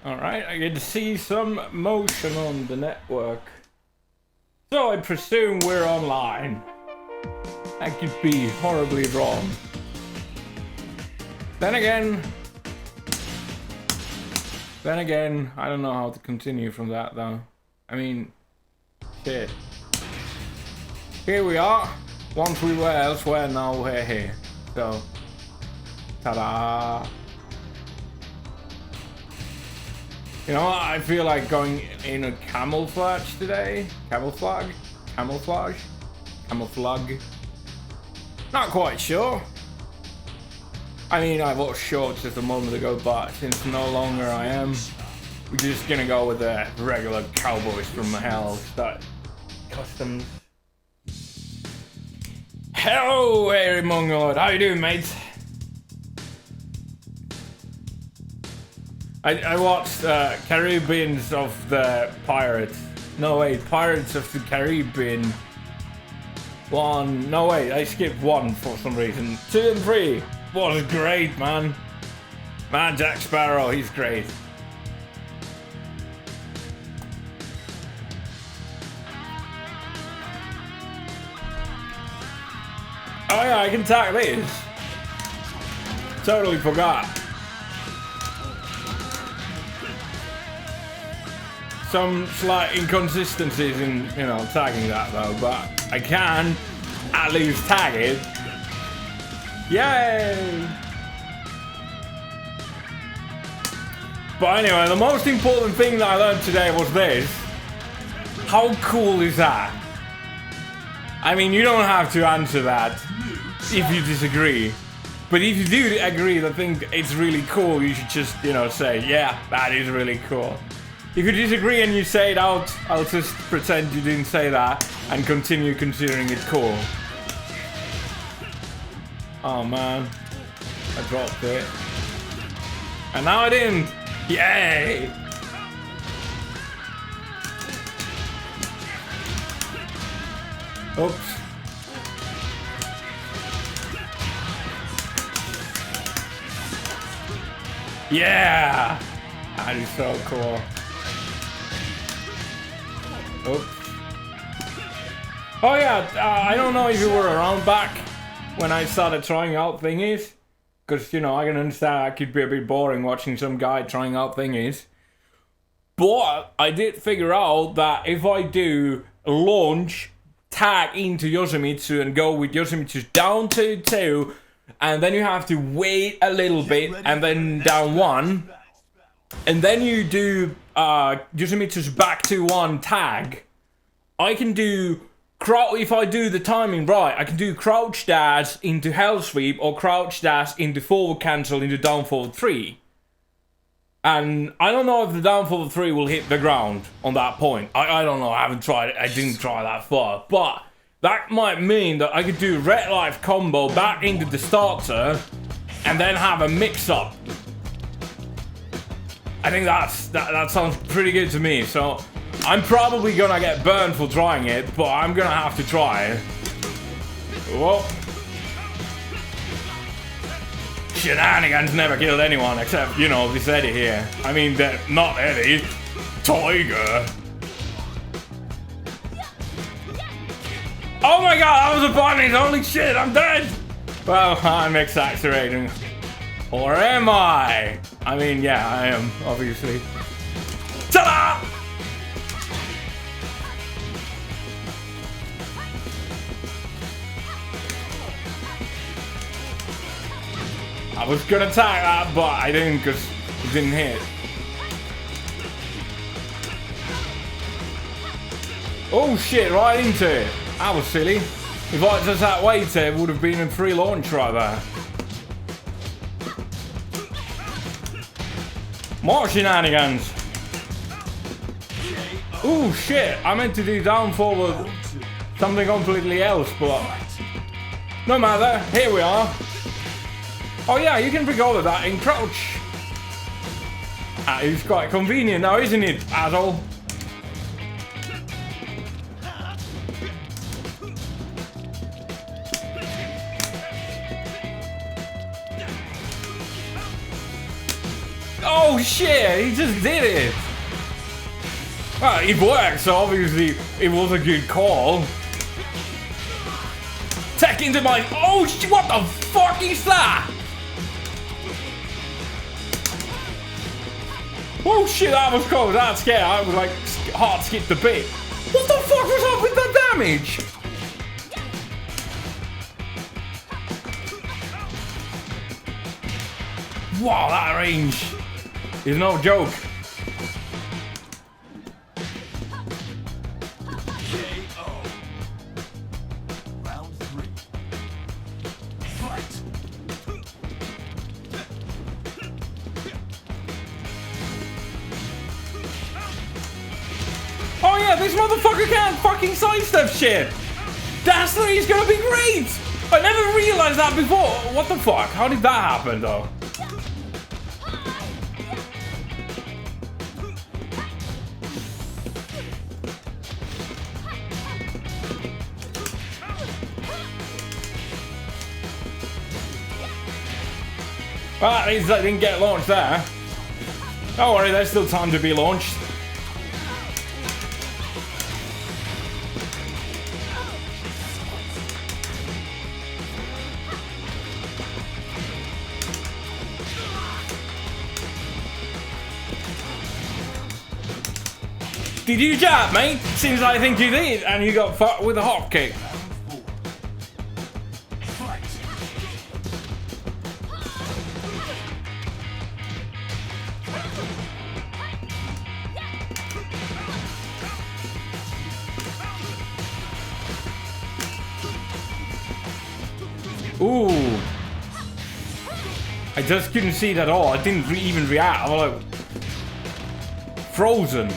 Alright, I get to see some motion on the network. So I presume we're online. I could be horribly wrong. Then again, I don't know how to continue from that though. I mean, shit. Here we are. Once we were elsewhere, now we're here. So, ta-da. You know what? I feel like going in a camouflage today. Camouflage? Camouflage? Camouflage? Not quite sure. I mean, I bought shorts just a moment ago, but since no longer I am, we're just gonna go with the regular cowboys from hell style customs. Hello, Harry Mongolod. How you doing, mate? I watched Caribbeans of the Pirates. No, wait, Pirates of the Caribbean. One. No, wait, I skipped one for some reason. 2 and 3 was great, man. Man, Jack Sparrow, he's great. Oh yeah, I can tag this. Totally forgot. Some slight inconsistencies in, you know, tagging that though, but I can at least tag it. Yay! But anyway, the most important thing that I learned today was this. How cool is that? I mean, you don't have to answer that if you disagree. But if you do agree that think it's really cool, you should just, you know, say, yeah, that is really cool. If you disagree and you say it out, I'll just pretend you didn't say that and continue considering it cool. Oh man, I dropped it. And now I didn't. Yay! Oops. Yeah! That is so cool. Oops. Oh yeah, I don't know if you were around back when I started trying out thingies. Because, you know, I can understand that could be a bit boring watching some guy trying out thingies. But I did figure out that if I do launch, tag into Yoshimitsu and go with Yoshimitsu's down to 2, and then you have to wait a little bit and then down 1, and then you do Yoshimitsu's back to 1 tag, I can do, if I do the timing right, I can do crouch dash into hell sweep or crouch dash into forward cancel into down forward 3. And I don't know if the down forward 3 will hit the ground on that point. I don't know, I haven't tried it, I didn't try that far. But that might mean that I could do red life combo back into the starter and then have a mix up. I think that sounds pretty good to me, so I'm probably gonna get burned for trying it, but I'm gonna have to try it. Whoa. Shenanigans never killed anyone except, you know, this Eddie here. I mean, not Eddie, Tiger. Oh my god, that was a bunny! Holy shit, I'm dead! Well, I'm exaggerating. Or am I? I mean, yeah, I am, obviously. Ta-da! I was gonna tag that, but I didn't because it didn't hit. Oh shit, right into it. That was silly. If I just had waited, it would have been a free launch right there. More shenanigans. Oh shit, I meant to do down forward something completely else, but no matter, here we are. Oh yeah, you can record that in crouch. That is quite convenient now, isn't it, asshole? Oh shit, he just did it. Well, it worked, so obviously it was a good call. Tech into my... Oh shit, what the fuck is that? Oh shit, that was close, that scared. I was like, heart skipped a bit. What the fuck was up with that damage? Wow, that range is no joke. Round 3. Fight. Oh yeah, this motherfucker can't fucking sidestep shit. Dash 3 is gonna be great. I never realized that before. What the fuck? How did that happen though? Well, at least I didn't get launched there. Don't worry, there's still time to be launched. Did you jab, mate? Seems like I think you did, and you got fucked with a hop kick. Ooh. I just couldn't see it at all. I didn't even react. I was like... Frozen.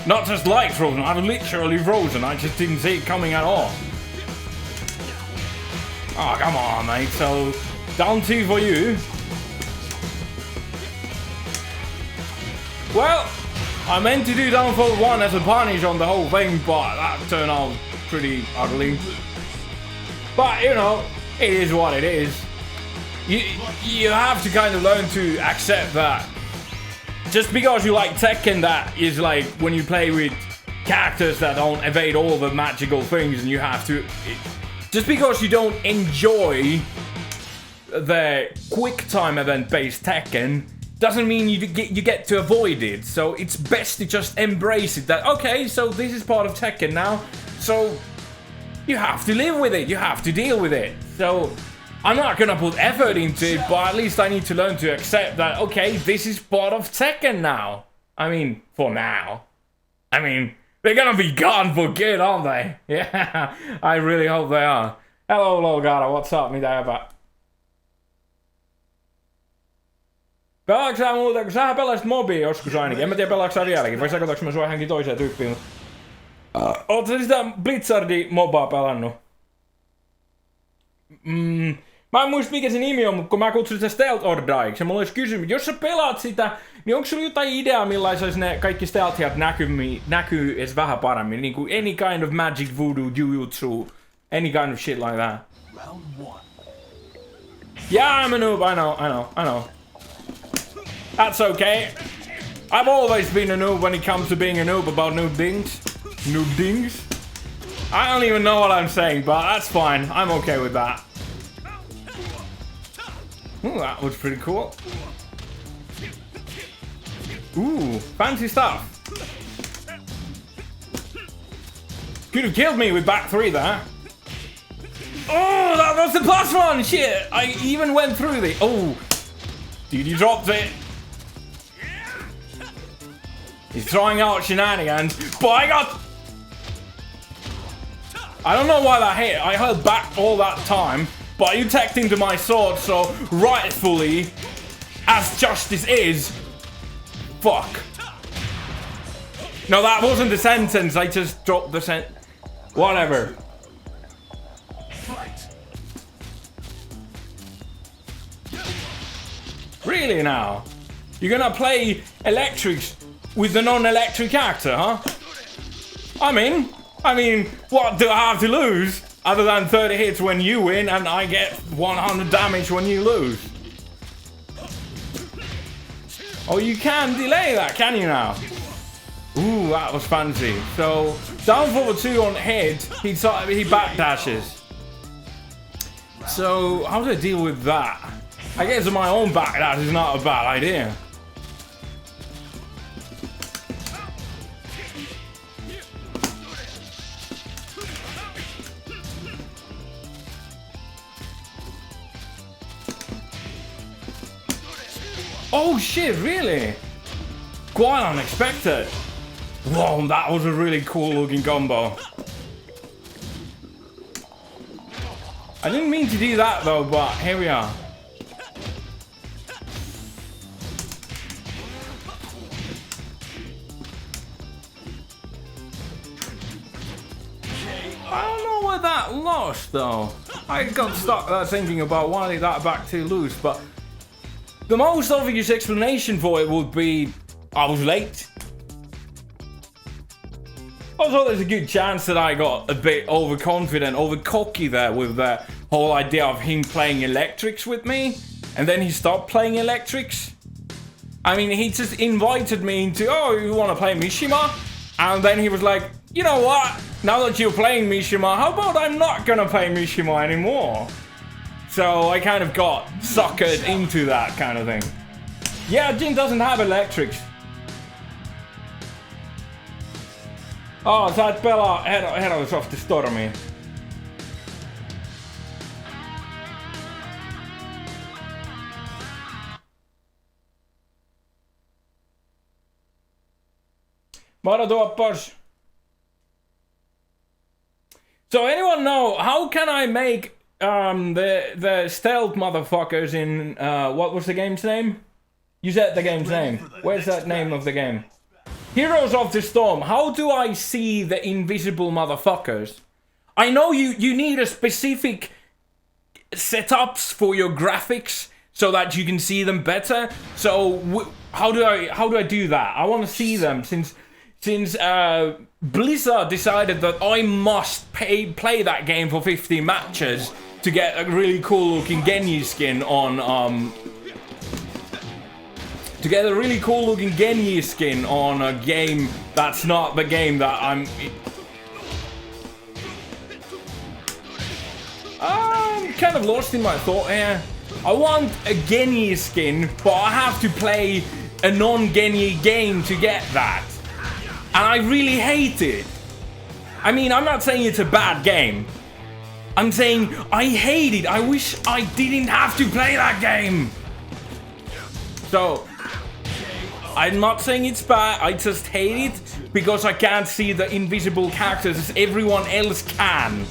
Not just like frozen, I was literally frozen. I just didn't see it coming at all. Oh, come on, mate. So, down 2 for you. Well, I meant to do down for 1 as a punish on the whole thing, but that turned out pretty ugly. But, you know, it is what it is. You have to kind of learn to accept that. Just because you like Tekken, that is like when you play with characters that don't evade all the magical things, and you have to... Just because you don't enjoy the quick time event based Tekken doesn't mean you get to avoid it. So it's best to just embrace it, that okay, so this is part of Tekken now, so you have to live with it, you have to deal with it. So I'm not gonna put effort into it, but at least I need to learn to accept that, okay, this is part of Tekken now. I mean, for now. I mean, they're gonna be gone for good, aren't they? Yeah, I really hope they are. Hello, Logara, what's up, mitä hyvä? Pelaatko sä muuta, kun sähän pelasit mobia joskus ainakin. En mä tiedä, pelaatko sä vieläkin, vai sekoitaanko mä sua johonkin toiseen tyyppiin? Ootko sä sitä Blizzardin mobaa pelannut? Mä en muista mikä se nimi on, mutta kun mä kutsun sitä Stealth Ordaiksi, ja mulla olisi kysymys, jos sä pelaat sitä, niin onko sulla jotain ideaa, millaisia ne kaikki stealthiat näkyy edes vähän paremmin? Niin kuin any kind of magic, voodoo, jujutsu, any kind of shit like that. Round 1. Yeah, I'm a noob, I know. That's okay. I've always been a noob when it comes to being a noob about noob dings. Noob dings? I don't even know what I'm saying, but that's fine. I'm okay with that. Ooh, that was pretty cool. Ooh, fancy stuff. Could have killed me with back 3 there. Oh, that was the +1! Shit! I even went through the... Oh! Dude, you dropped it. He's throwing out shenanigans, but I got... I don't know why that hit. I held back all that time, but you teched into my sword, so rightfully, as justice is... Fuck. No, that wasn't the sentence. I just dropped the Whatever. Really now? You're gonna play electrics with the non-electric character, huh? I mean, what do I have to lose? Other than 30 hits when you win and I get 100 damage when you lose. Oh, you can delay that, can you now? Ooh, that was fancy. So, down forward 2 on head, he backdashes. So, how do I deal with that? I guess my own backdash is not a bad idea. Oh shit, really? Quite unexpected. Whoa, that was a really cool looking combo. I didn't mean to do that though, but here we are. I don't know where that lost though. I got stuck there thinking about why did that back 2 lose, but the most obvious explanation for it would be I was late. Also, there's a good chance that I got a bit overconfident, overcocky there with the whole idea of him playing electrics with me, and then he stopped playing electrics. I mean, he just invited me into, oh, you want to play Mishima? And then he was like, you know what? Now that you're playing Mishima, how about I'm not gonna play Mishima anymore? So I kind of got suckered into that kind of thing. Yeah, Jin doesn't have electrics. Oh, sä et pelaa Heroes of the Stormi. Vara tuoppas. So anyone know, how can I make the stealth motherfuckers in what was the game's name? You said the game's name. Where's that name of the game? Heroes of the Storm. How do I see the invisible motherfuckers? I know you need a specific setups for your graphics so that you can see them better. So how do I do that? I want to see them since Blizzard decided that I must play that game for 50 matches to get a really cool looking Genji skin on to get a really cool looking Genji skin on a game that's not the game that I'm kind of lost in my thought here. I want a Genji skin, but I have to play a non-Genji game to get that. And I really hate it. I mean, I'm not saying it's a bad game. I'm saying I hate it. I wish I didn't have to play that game. So, I'm not saying it's bad, I just hate it because I can't see the invisible characters as everyone else can.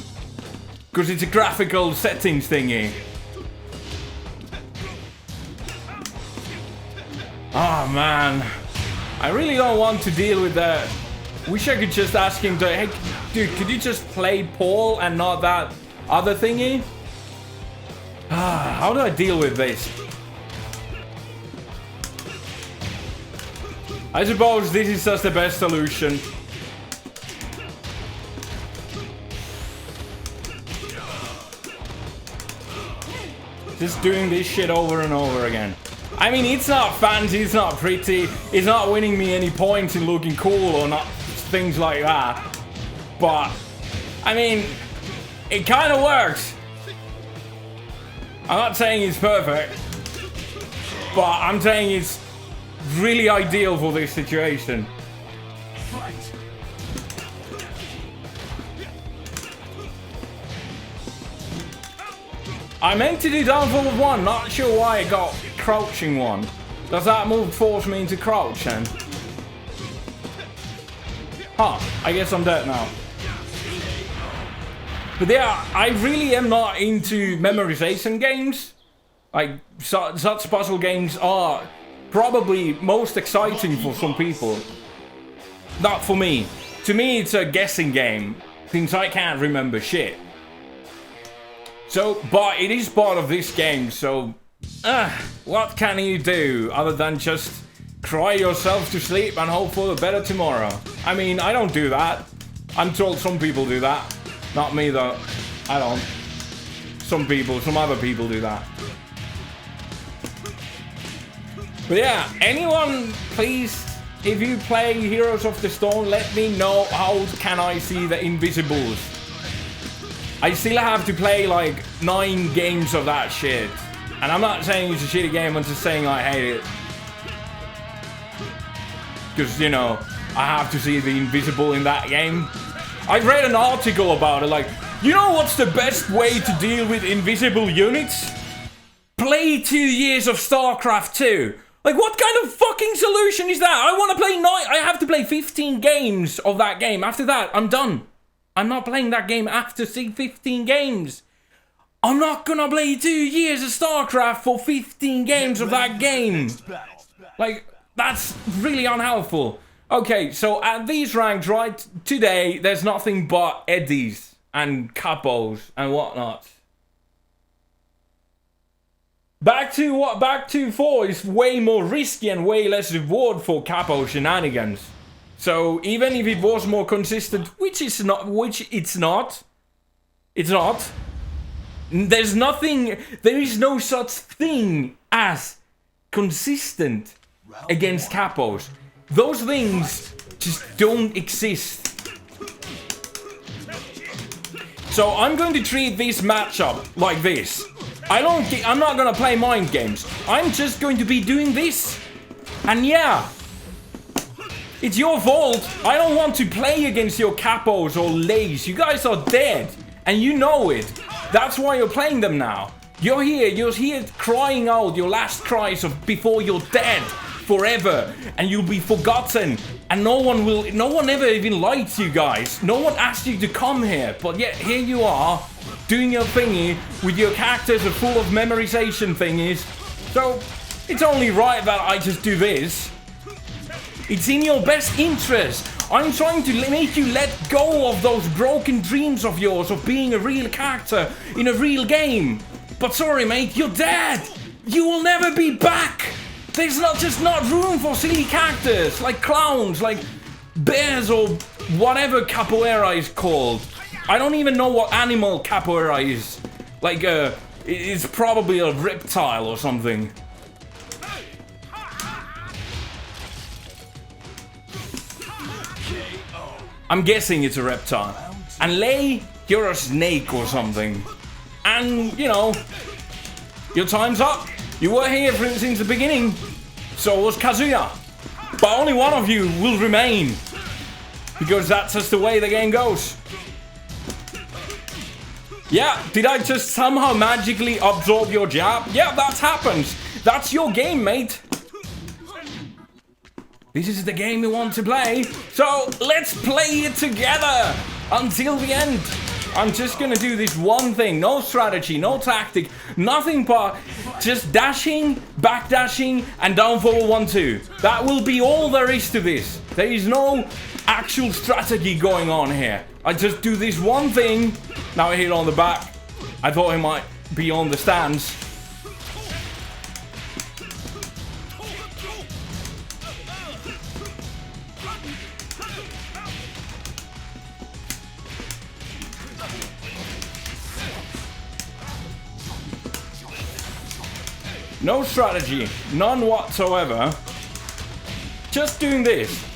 Because it's a graphical settings thingy. Oh man. I really don't want to deal with that. Wish I could just ask him to, hey dude, could you just play Paul and not that other thingy? How do I deal with this? I suppose this is just the best solution. Just doing this shit over and over again. I mean, it's not fancy, it's not pretty, it's not winning me any points in looking cool or not things like that. But, I mean, it kind of works. I'm not saying it's perfect, but I'm saying it's really ideal for this situation. I meant to do down forward 1, not sure why I got crouching 1. Does that move force me into crouch then? Huh, I guess I'm dead now. But yeah, I really am not into memorization games. Like, such puzzle games are probably most exciting for some people. Not for me. To me, it's a guessing game, since I can't remember shit. So, but it is part of this game, so what can you do other than just cry yourself to sleep and hope for a better tomorrow? I mean, I don't do that. I'm told some people do that. Not me though. I don't. Some other people do that. But yeah, anyone, please, if you play Heroes of the Storm, let me know how can I see the Invisibles. I still have to play like 9 games of that shit. And I'm not saying it's a shitty game, I'm just saying I hate it. Because, you know, I have to see the Invisible in that game. I read an article about it, like, you know what's the best way to deal with invisible units? Play 2 years of StarCraft 2. Like, what kind of fucking solution is that? I want to play I have to play 15 games of that game. After that, I'm done. I'm not playing that game after 15 games. I'm not gonna play 2 years of StarCraft for 15 games of that game. Like, that's really unhelpful. Okay, so at these ranks, right, today, there's nothing but eddies and capos and whatnot. Back to 4 is way more risky and way less reward for capo shenanigans. So even if it was more consistent, which it's not, there is no such thing as consistent against capos. Those things just don't exist. So I'm going to treat this matchup like this. I'm not gonna play mind games. I'm just going to be doing this. And yeah, it's your fault. I don't want to play against your capos or lays. You guys are dead, and you know it. That's why you're playing them now. You're here crying out your last cries of before you're dead forever, and you'll be forgotten. And no one ever even likes you guys. No one asked you to come here, but yet here you are, doing your thingy with your characters are full of memorization thingies. So it's only right that I just do this. It's in your best interest. I'm trying to make you let go of those broken dreams of yours of being a real character in a real game. But sorry, mate, you're dead. You will never be back. There's not room for silly characters like clowns, like bears or whatever capoeira is called. I don't even know what animal capoeira is. Like, it's probably a reptile or something. I'm guessing it's a reptile. And Lei, you're a snake or something. And, you know, your time's up. You were here since the beginning. So was Kazuya. But only one of you will remain. Because that's just the way the game goes. Yeah, did I just somehow magically absorb your jab? Yeah, that happens. That's your game, mate. This is the game we want to play. So let's play it together until the end. I'm just gonna do this one thing. No strategy, no tactic, nothing but just dashing, backdashing, and down forward 1-2. That will be all there is to this. There is no actual strategy going on here. I just do this one thing. Now I hit on the back. I thought he might be on the stands. No strategy, none whatsoever. Just doing this.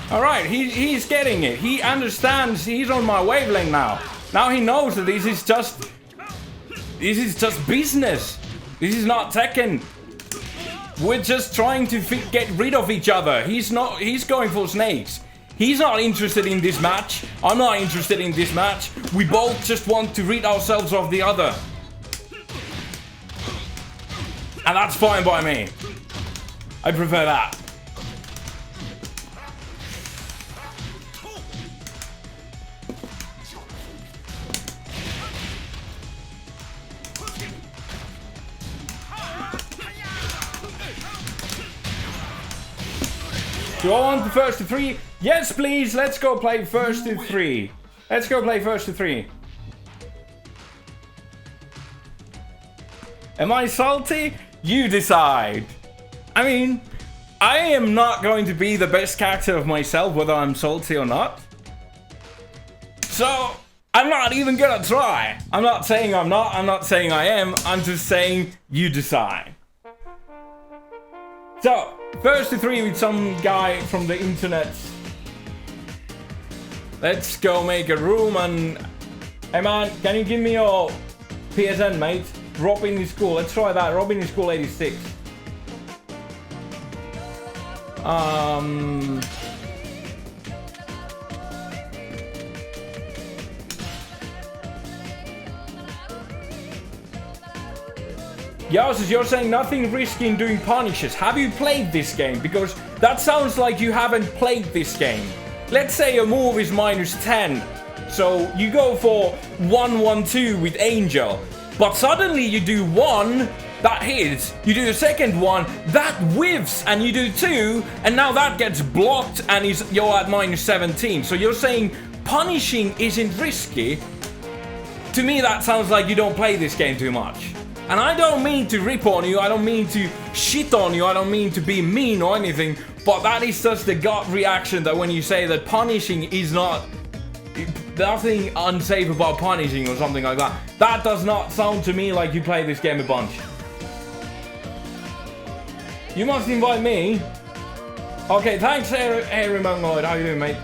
Alright, he's getting it. He understands. He's on my wavelength now. Now he knows that this is just business. This is not Tekken. We're just trying to get rid of each other. He's going for snakes. He's not interested in this match. I'm not interested in this match. We both just want to rid ourselves of the other. And that's fine by me. I prefer that. Do I want the first to 3? Yes, please. Let's go play first to 3. Let's go play first to 3. Am I salty? You decide. I mean, I am not going to be the best character of myself, whether I'm salty or not. So, I'm not even gonna try. I'm not saying I'm not. I'm not saying I am. I'm just saying you decide. So, first to 3 with some guy from the internet. Let's go make a room and... Hey man, can you give me your PSN, mate? Robin is cool. Let's try that. Robin is cool 86. Yas, you're saying nothing risky in doing punishes. Have you played this game? Because that sounds like you haven't played this game. Let's say a move is -10. So you go for 1-1-2 with Angel. But suddenly you do 1, that hits. You do the second one, that whiffs. And you do 2, and now that gets blocked and you're at -17. So you're saying punishing isn't risky. To me, that sounds like you don't play this game too much. And I don't mean to rip on you, I don't mean to shit on you, I don't mean to be mean or anything, but that is just the gut reaction that when you say that punishing is not... nothing unsafe about punishing or something like that. That does not sound to me like you play this game a bunch. You must invite me. Okay, thanks, Harry Mongoloid. How you doing, mate?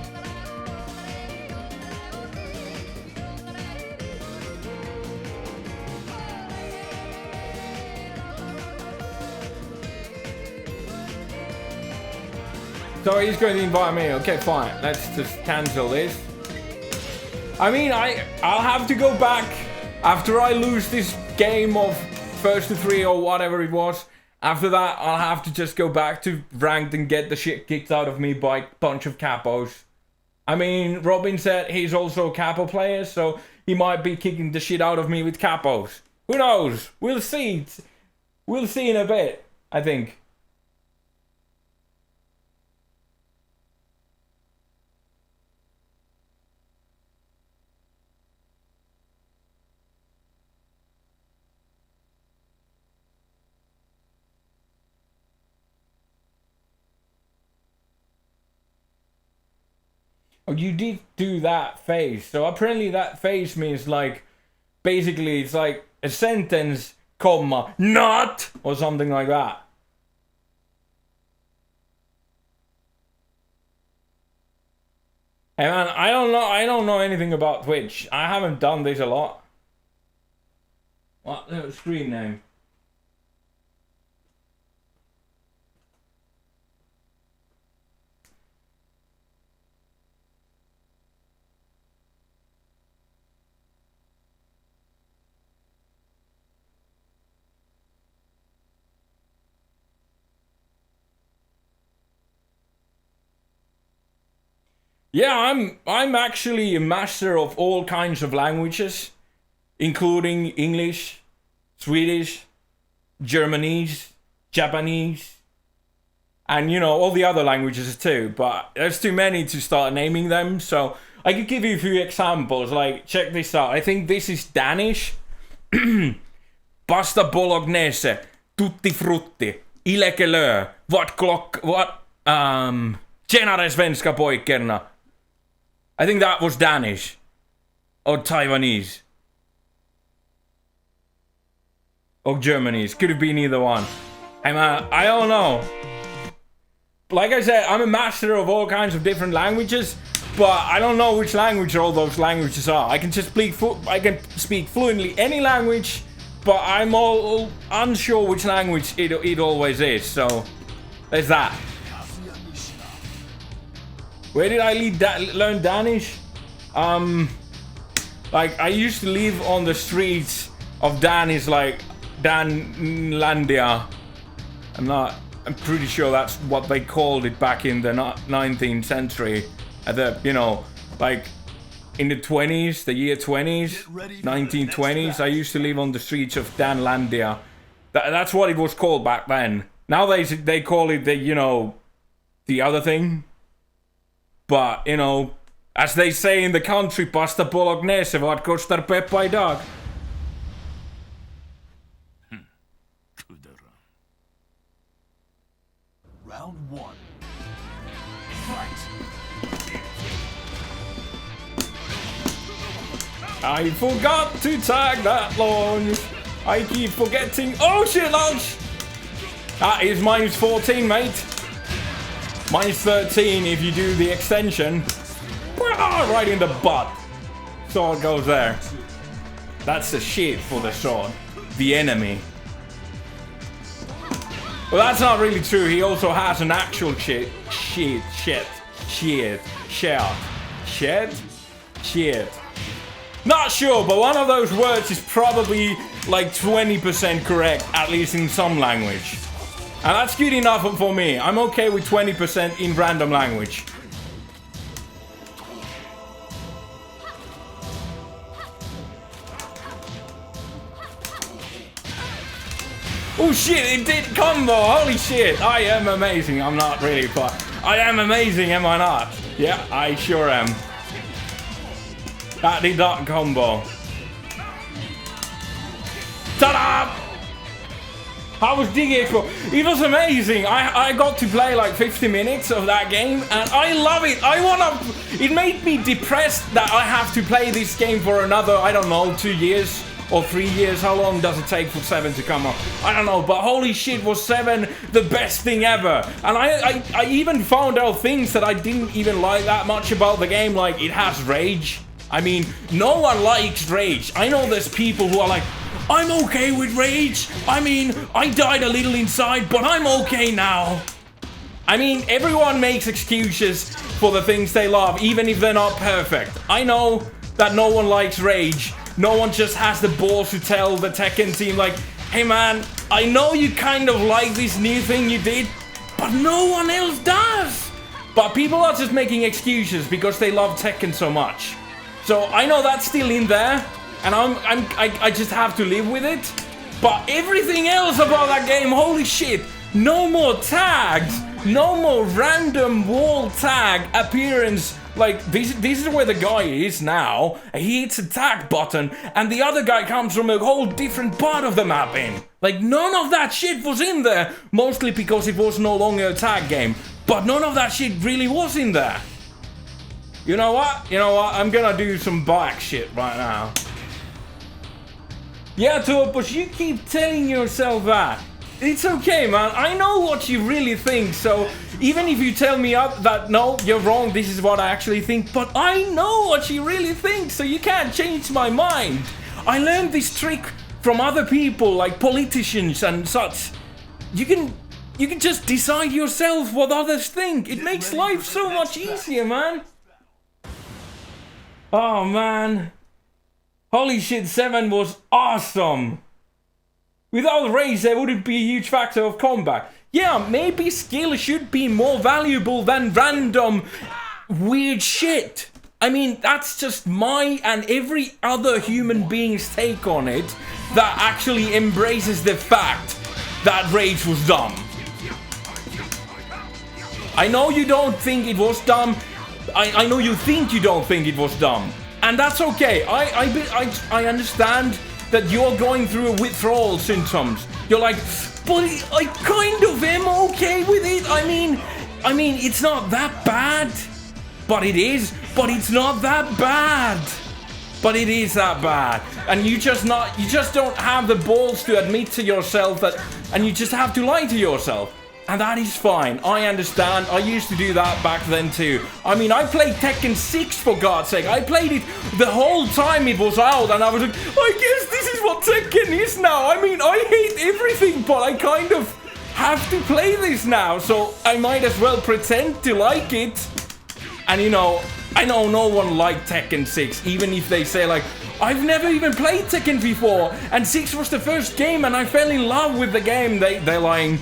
So he's going to invite me. Okay, fine. Let's just cancel this. I mean, I'll have to go back after I lose this game of first to 3 or whatever it was. After that, I'll have to just go back to ranked and get the shit kicked out of me by a bunch of capos. I mean, Robin said he's also a capo player, so he might be kicking the shit out of me with capos. Who knows? We'll see. We'll see in a bit, I think. Oh, you did do that phase. So apparently that phase means like, basically it's like a sentence, comma, not, or something like that. Hey man, I don't know anything about Twitch. I haven't done this a lot. What little screen name? Yeah, I'm actually a master of all kinds of languages, including English, Swedish, Germanese, Japanese, and you know, all the other languages too, but there's too many to start naming them, so I could give you a few examples, like check this out. I think this is Danish. Pasta bolognese, tutti frutti, ilekelö, tjenare svenska pojkarna. I think that was Danish. Or Taiwanese. Or Germanese. Could have been either one. I don't know. Like I said, I'm a master of all kinds of different languages, but I don't know which language all those languages are. I can just speak fluently any language, but I'm all unsure which language it always is. So there's that. Where did I learn Danish? Like I used to live on the streets of Danish, like Danlandia. I'm pretty sure that's what they called it back in the 19th century. At the, you know, like in the 20s, the year 20s, 1920s. I used to live on the streets of Danlandia. That's what it was called back then. Now they call it the, you know, the other thing. But, you know, as they say in the country, pasta bolognese, vad kostar peppa idag? Round 1. Fight. I forgot to tag that launch. I keep forgetting. Oh shit, launch! That is minus 14, mate. Minus 13 if you do the extension. Right in the butt. Sword goes there. That's the shit for the sword. The enemy. Well, that's not really true. He also has an actual shit. Not sure, but one of those words is probably like 20% correct, at least in some language. And that's good enough for me. I'm okay with 20% in random language. Oh shit, it did combo! Holy shit, I am amazing. I'm not really, but I am amazing, am I not? Yeah, I sure am. That did not combo. Ta-da! I was digging Expo. It was amazing. I got to play like 50 minutes of that game and I love it. It made me depressed that I have to play this game for another, I don't know, 2 years or 3 years. How long does it take for 7 to come up? I don't know, but holy shit, was 7 the best thing ever. And I even found out things that I didn't even like that much about the game, like it has rage. I mean, no one likes rage. I know there's people who are like, I'm okay with rage. I mean, I died a little inside, but I'm okay now. I mean, everyone makes excuses for the things they love, even if they're not perfect. I know that no one likes rage. No one just has the balls to tell the Tekken team like, hey man, I know you kind of like this new thing you did, but no one else does. But people are just making excuses because they love Tekken so much. So I know that's still in there, and I just have to live with it. But everything else about that game, holy shit, no more tags, no more random wall tag appearance. Like this is where the guy is now. He hits a tag button, and the other guy comes from a whole different part of the map in. Like none of that shit was in there, mostly because it was no longer a tag game. But none of that shit really was in there. You know what? I'm gonna do some bike shit right now. Yeah, but you keep telling yourself that. It's okay, man. I know what you really think, so even if you tell me that no, you're wrong, this is what I actually think, but I know what you really think, so you can't change my mind. I learned this trick from other people, like politicians and such. You can just decide yourself what others think. It makes life so much easier, man. Oh man, holy shit, 7 was awesome. Without rage, there wouldn't be a huge factor of combat. Yeah, maybe skill should be more valuable than random weird shit. I mean, that's just my and every other human being's take on it that actually embraces the fact that rage was dumb. I know you don't think it was dumb. I know you think you don't think it was dumb, and that's okay. I understand that you're going through withdrawal symptoms. You're like, but I kind of am okay with it. I mean, it's not that bad, but it is. But it's not that bad, but it is that bad. And you just don't have the balls to admit to yourself that, and you just have to lie to yourself. And that is fine. I understand. I used to do that back then too. I mean, I played Tekken 6 for God's sake. I played it the whole time it was out, and I was like, I guess this is what Tekken is now. I mean, I hate everything, but I kind of have to play this now, so I might as well pretend to like it. And you know, I know no one liked Tekken 6, even if they say like, I've never even played Tekken before, and 6 was the first game, and I fell in love with the game. They're lying.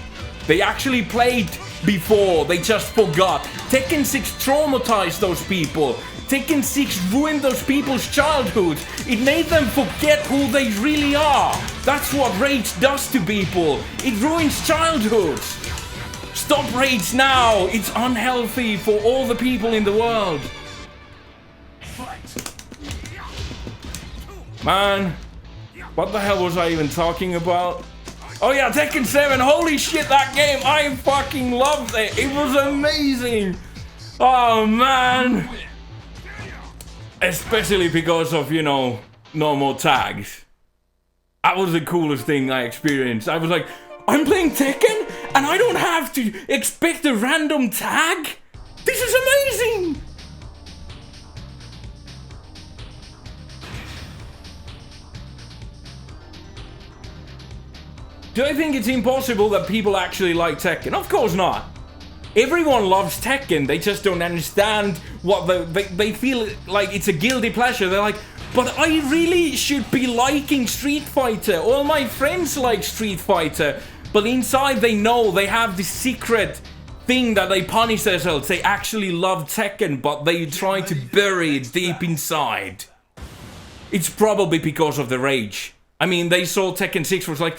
They actually played before, they just forgot. Tekken 6 traumatized those people. Tekken 6 ruined those people's childhoods. It made them forget who they really are. That's what rage does to people. It ruins childhoods. Stop rage now! It's unhealthy for all the people in the world. Man, what the hell was I even talking about? Oh yeah, Tekken 7, holy shit, that game, I fucking loved it. It was amazing. Oh man. Especially because of, you know, no more tags. That was the coolest thing I experienced. I was like, I'm playing Tekken and I don't have to expect a random tag? This is amazing! Do I think it's impossible that people actually like Tekken? Of course not. Everyone loves Tekken, they just don't understand what they feel like it's a guilty pleasure. They're like, but I really should be liking Street Fighter. All my friends like Street Fighter. But inside they know they have this secret thing that they punish themselves. They actually love Tekken, but they try to bury it deep inside. It's probably because of the rage. I mean, they saw Tekken 6 was like,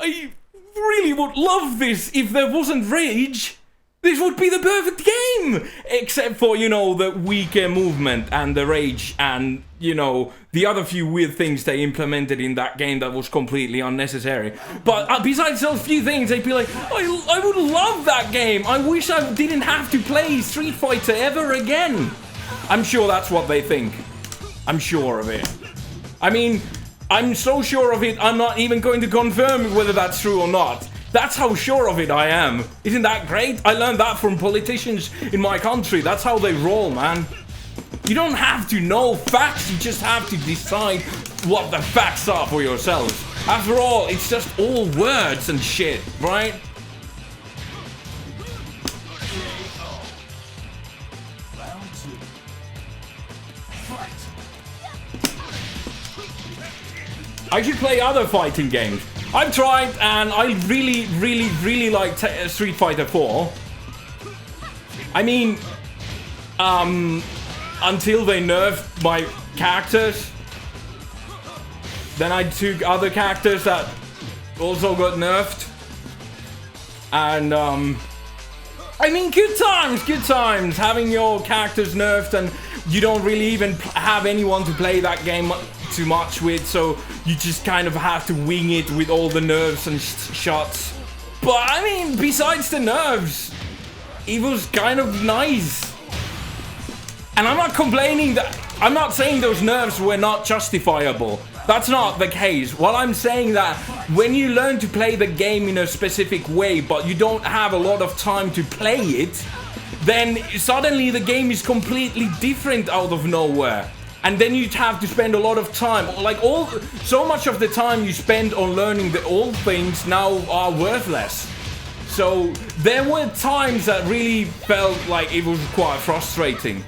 I really would love this if there wasn't rage. This would be the perfect game! Except for, you know, the weaker movement and the rage and, you know, the other few weird things they implemented in that game that was completely unnecessary. But besides those few things, they'd be like, I would love that game! I wish I didn't have to play Street Fighter ever again! I'm sure that's what they think. I'm sure of it. I mean, I'm so sure of it, I'm not even going to confirm whether that's true or not. That's how sure of it I am. Isn't that great? I learned that from politicians in my country. That's how they roll, man. You don't have to know facts, you just have to decide what the facts are for yourselves. After all, it's just all words and shit, right? I should play other fighting games. I've tried and I really like Street Fighter 4. I mean, until they nerfed my characters. Then I took other characters that also got nerfed. And, I mean, good times having your characters nerfed and you don't really even have anyone to play that game too much with, so you just kind of have to wing it with all the nerves and shots. But I mean, besides the nerves, it was kind of nice. And I'm not complaining that, I'm not saying those nerves were not justifiable. That's not the case. Well, I'm saying that when you learn to play the game in a specific way, but you don't have a lot of time to play it, then suddenly the game is completely different out of nowhere. And then you'd have to spend a lot of time, like so much of the time you spend on learning the old things now are worthless. So there were times that really felt like it was quite frustrating.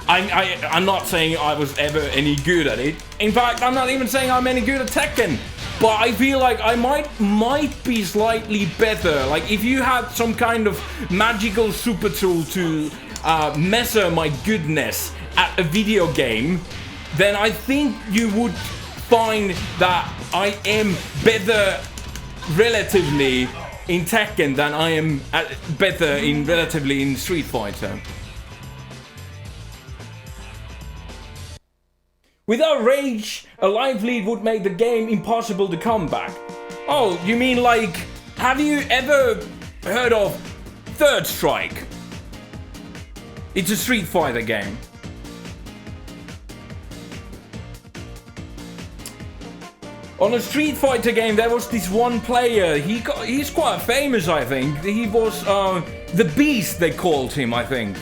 I'm not saying I was ever any good at it. In fact, I'm not even saying I'm any good at Tekken. But I feel like I might be slightly better. Like if you had some kind of magical super tool to measure my goodness at a video game, then I think you would find that I am better relatively in Tekken than I am better relatively in Street Fighter. Without rage, a life lead would make the game impossible to come back. Oh, you mean like, have you ever heard of Third Strike? It's a Street Fighter game. On a Street Fighter game, there was this one player. He's quite famous, I think. He was the Beast, they called him, I think.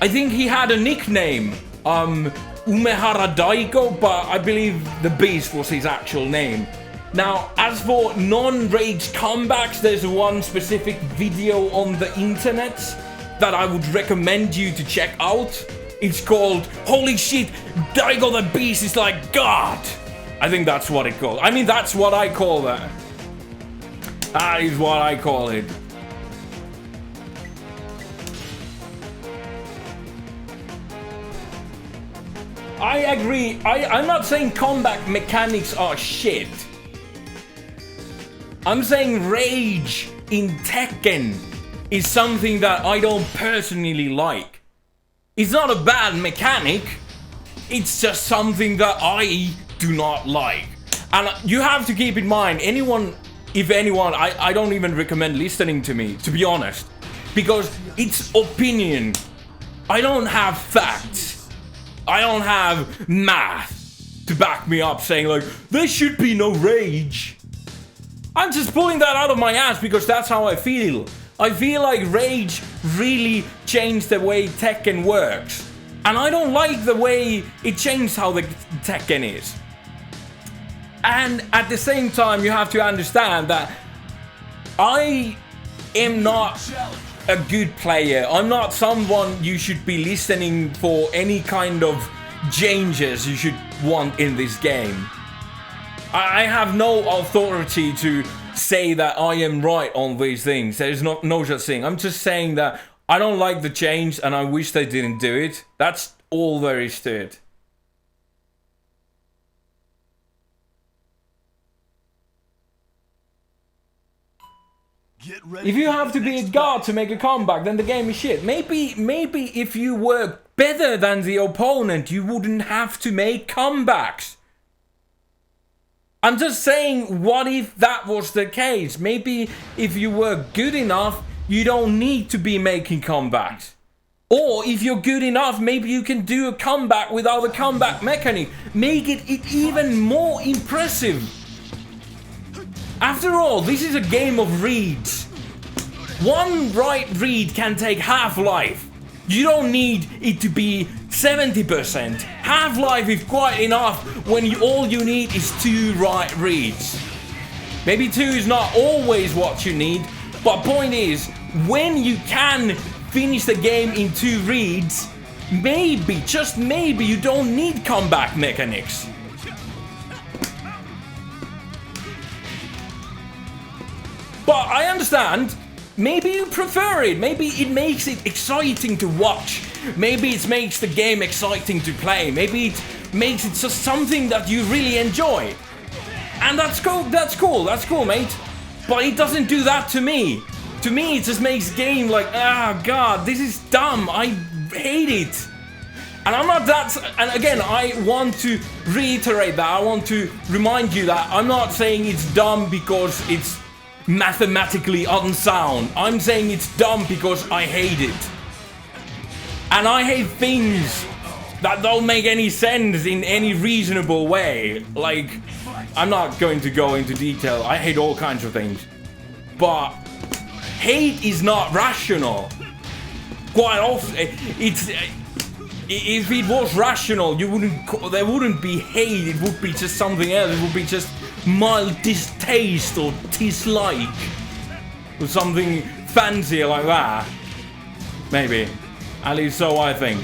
I think he had a nickname, Umehara Daigo, but I believe the Beast was his actual name. Now, as for non-rage comebacks, there's one specific video on the internet that I would recommend you to check out. It's called Holy Shit, Daigo the Beast is like God. I think that's what it called. I mean, that's what I call that. That is what I call it. I agree. I'm not saying combat mechanics are shit. I'm saying rage in Tekken is something that I don't personally like. It's not a bad mechanic, it's just something that I do not like. And you have to keep in mind, if anyone, I don't even recommend listening to me, to be honest. Because it's opinion. I don't have facts. I don't have math to back me up saying like, there should be no rage. I'm just pulling that out of my ass because that's how I feel. I feel like rage really changed the way Tekken works. And I don't like the way it changed how the Tekken is. And at the same time, you have to understand that I am not a good player. I'm not someone you should be listening for any kind of changes you should want in this game. I have no authority to say that I am right on these things. There's no such thing. I'm just saying that I don't like the change and I wish they didn't do it. That's all there is to it. If you have to be a god to make a comeback, then the game is shit. Maybe if you were better than the opponent, you wouldn't have to make comebacks. I'm just saying, what if that was the case? Maybe if you were good enough, you don't need to be making comebacks. Or if you're good enough, maybe you can do a comeback without a comeback mechanic. Make it even more impressive. After all, this is a game of reads. One right read can take half-life. You don't need it to be 70%. Half-life is quite enough when all you need is 2 right reads. Maybe 2 is not always what you need, but point is, when you can finish the game in 2 reads, maybe, just maybe, you don't need comeback mechanics. But I understand, maybe you prefer it, maybe it makes it exciting to watch, maybe it makes the game exciting to play, maybe it makes it just something that you really enjoy. And that's cool, mate. But it doesn't do that to me. To me, it just makes the game like, god, this is dumb, I hate it. And I'm not that, and again, I want to reiterate that, I want to remind you that I'm not saying it's dumb because it's mathematically unsound. I'm saying it's dumb because I hate it. And I hate things that don't make any sense in any reasonable way. Like, I'm not going to go into detail. I hate all kinds of things. But hate is not rational. Quite often, if it was rational, there wouldn't be hate. It would be just something else. It would be just mild distaste or dislike or something fancier like that. Maybe. At least so I think.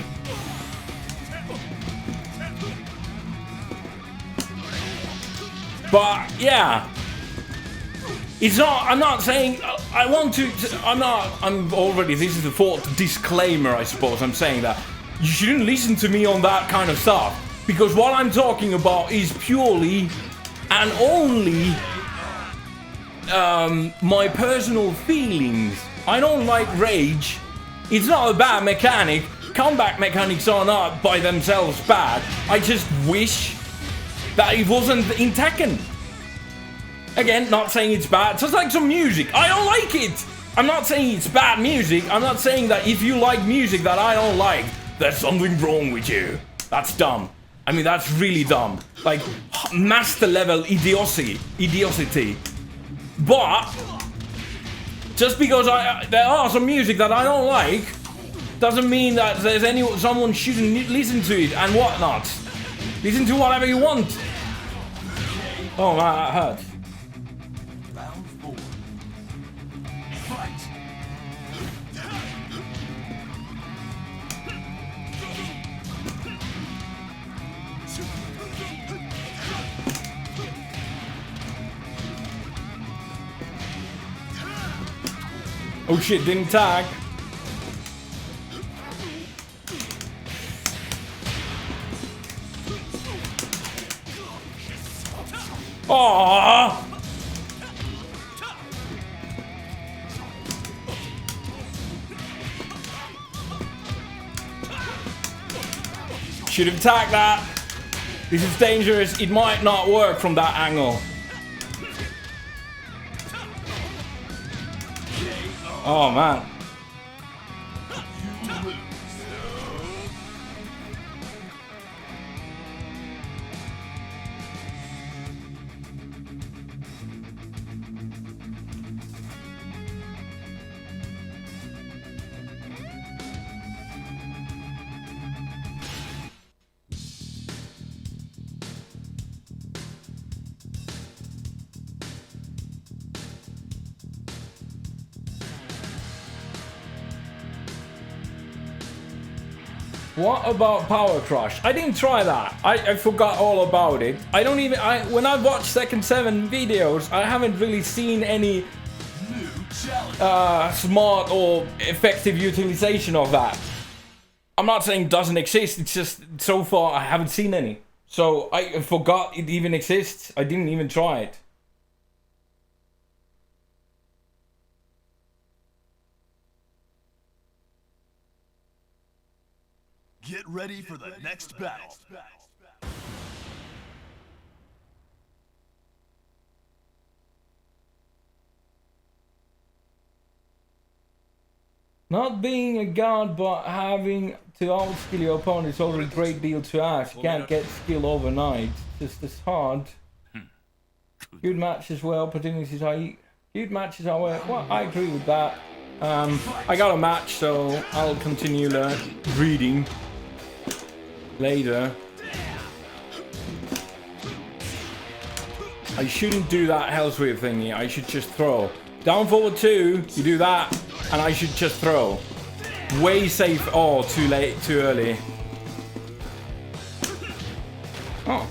But yeah, it's not, I'm not saying I'm already, this is the fourth disclaimer, I suppose. I'm saying that you shouldn't listen to me on that kind of stuff, because what I'm talking about is purely and only my personal feelings. I don't like rage. It's not a bad mechanic. Comeback mechanics are not by themselves bad. I just wish that it wasn't in Tekken. Again, not saying it's bad. Just like some music. I don't like it. I'm not saying it's bad music. I'm not saying that if you like music that I don't like, there's something wrong with you. That's dumb. I mean, that's really dumb. Like, master level idiocy. But just because there are some music that I don't like, doesn't mean that there's someone shouldn't listen to it and whatnot. Listen to whatever you want. Oh man, that hurts. Round 4. Fight. Oh shit, didn't tag. Aww. should have attacked that. This is dangerous. It might not work from that angle. Oh, man. What about Power Crush? I didn't try that. I forgot all about it. I don't even... when I watch Second 7 videos, I haven't really seen any smart or effective utilization of that. I'm not saying it doesn't exist. It's just, so far, I haven't seen any. So, I forgot it even exists. I didn't even try it. Get ready for the next battle. Not being a god, but having to outskill your opponent is already a great deal to ask. You can't get skill overnight. It's just as hard. Good matches where opportunities are... Good matches are where... Well, I agree with that. I got a match, so I'll continue reading later. I shouldn't do that hell sweep thingy. I should just throw. Down forward 2, you do that, and I should just throw. Way safe. Oh, too late, too early. Oh.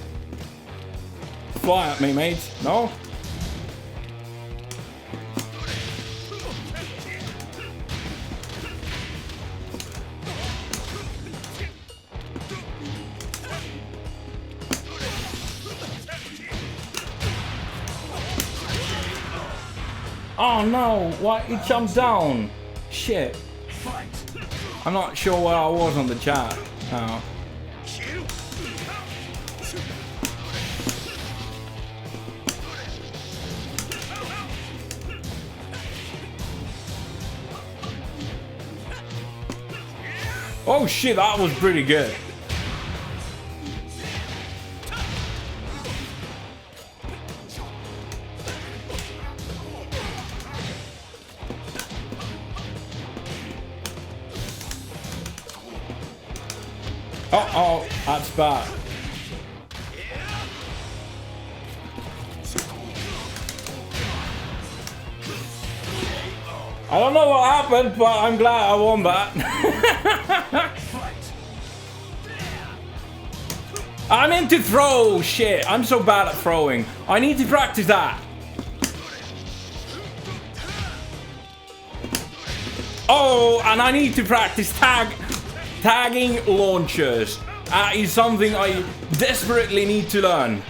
Fly at me, mate. No? Oh no, why it jumped down? Shit. I'm not sure where I was on the chat. Oh. Oh shit, that was pretty good. Uh-oh, that's bad. I don't know what happened, but I'm glad I won that. I meant to throw, shit. I'm so bad at throwing. I need to practice that. Oh, and I need to practice tagging launchers. That is something I desperately need to learn.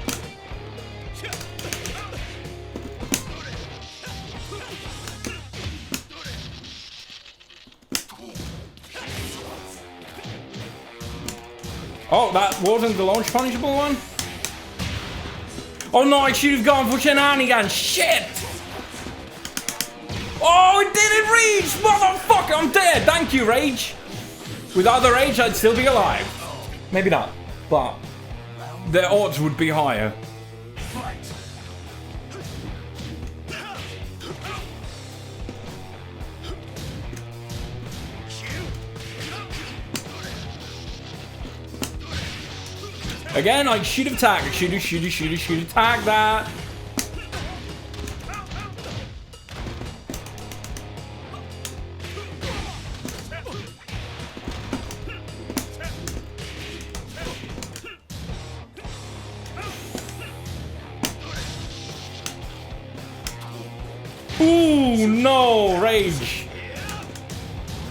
Oh, that wasn't the launch punishable one? Oh no, I should have gone for shenanigans. Shit! Oh, it didn't reach! Motherfucker, I'm dead! Thank you, Rage. Without the Rage, I'd still be alive. Maybe not, but the odds would be higher. Again, I should have tagged. Should have tagged that. Ooh, no, Rage.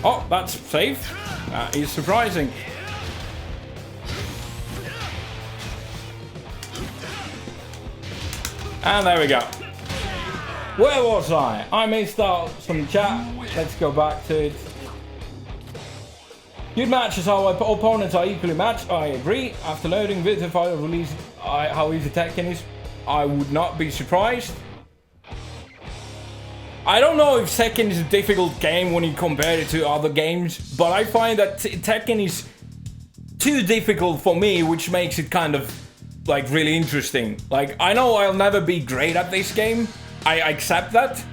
Oh, that's safe. That is surprising. And there we go. Where was I? I missed out some chat. Let's go back to it. Good matches, how opponents are equally matched. I agree. After loading with the final release, how easy Tekken is, I would not be surprised. I don't know if Tekken is a difficult game when you compare it to other games, but I find that Tekken is too difficult for me, which makes it kind of like really interesting. Like, I know I'll never be great at this game, I accept that,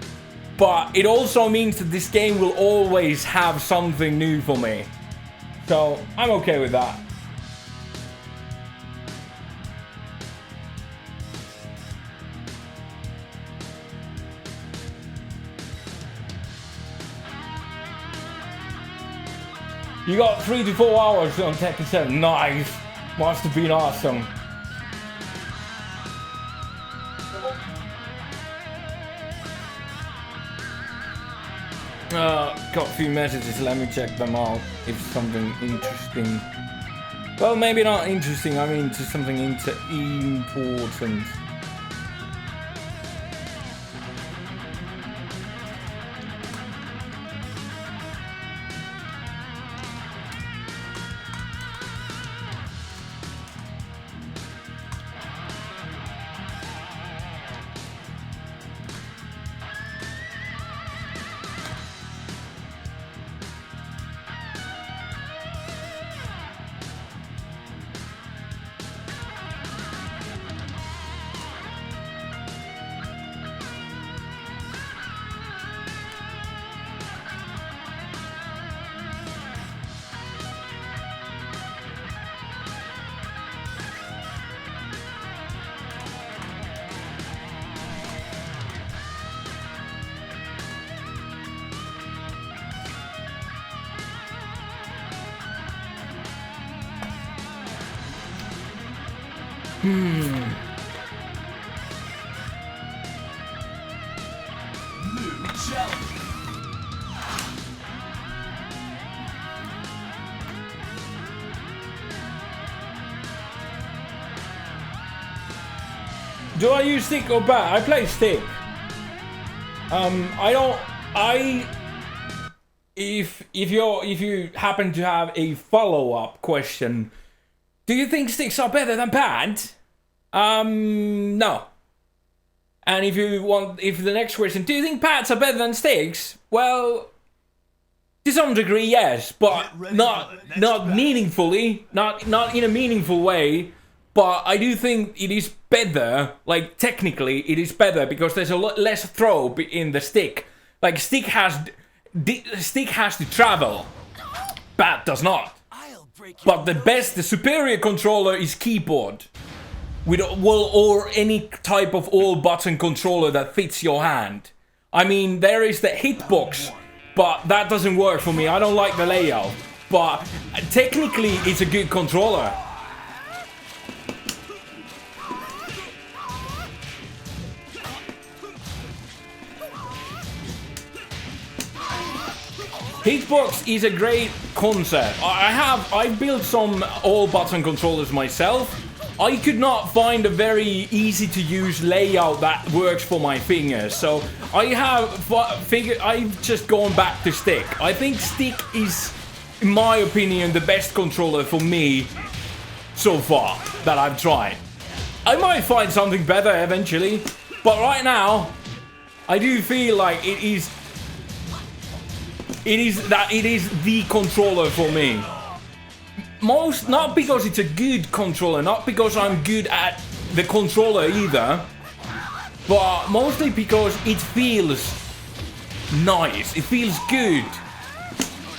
but it also means that this game will always have something new for me. So, I'm okay with that. You got 3 to 4 hours on Tekken 7. Nice. Must have been awesome. Got a few messages, let me check them out. If something interesting. Well, maybe not interesting, I mean just something important. New challenge. Do I use stick or bat? I play stick. If you happen to have a follow-up question, do you think sticks are better than pads? No. And if the next question, do you think pads are better than sticks? Well, to some degree, yes, but not meaningfully, not in a meaningful way. But I do think it is better. Like technically, it is better because there's a lot less throw in the stick. Like stick has to travel. Pad does not. But the superior controller is keyboard, or any type of all-button controller that fits your hand. I mean, there is the hitbox, but that doesn't work for me. I don't like the layout. But technically, it's a good controller. Hitbox is a great concept. I built some all-button controllers myself. I could not find a very easy to use layout that works for my fingers. So I've just gone back to stick. I think stick is, in my opinion, the best controller for me so far that I've tried. I might find something better eventually, but right now I do feel like it is the controller for me. Not because it's a good controller, not because I'm good at the controller either, but mostly because it feels nice, it feels good.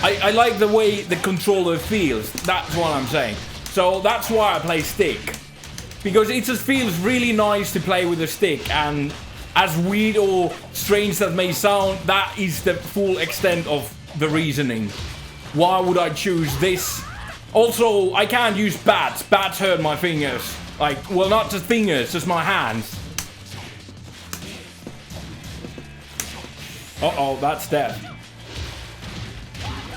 I like the way the controller feels, that's what I'm saying. So that's why I play stick, because it just feels really nice to play with a stick, and as weird or strange that may sound, that is the full extent of the reasoning. Why would I choose this? Also, I can't use bats. Bats hurt my fingers. Like, well, not just fingers, just my hands. Uh-oh, that's death.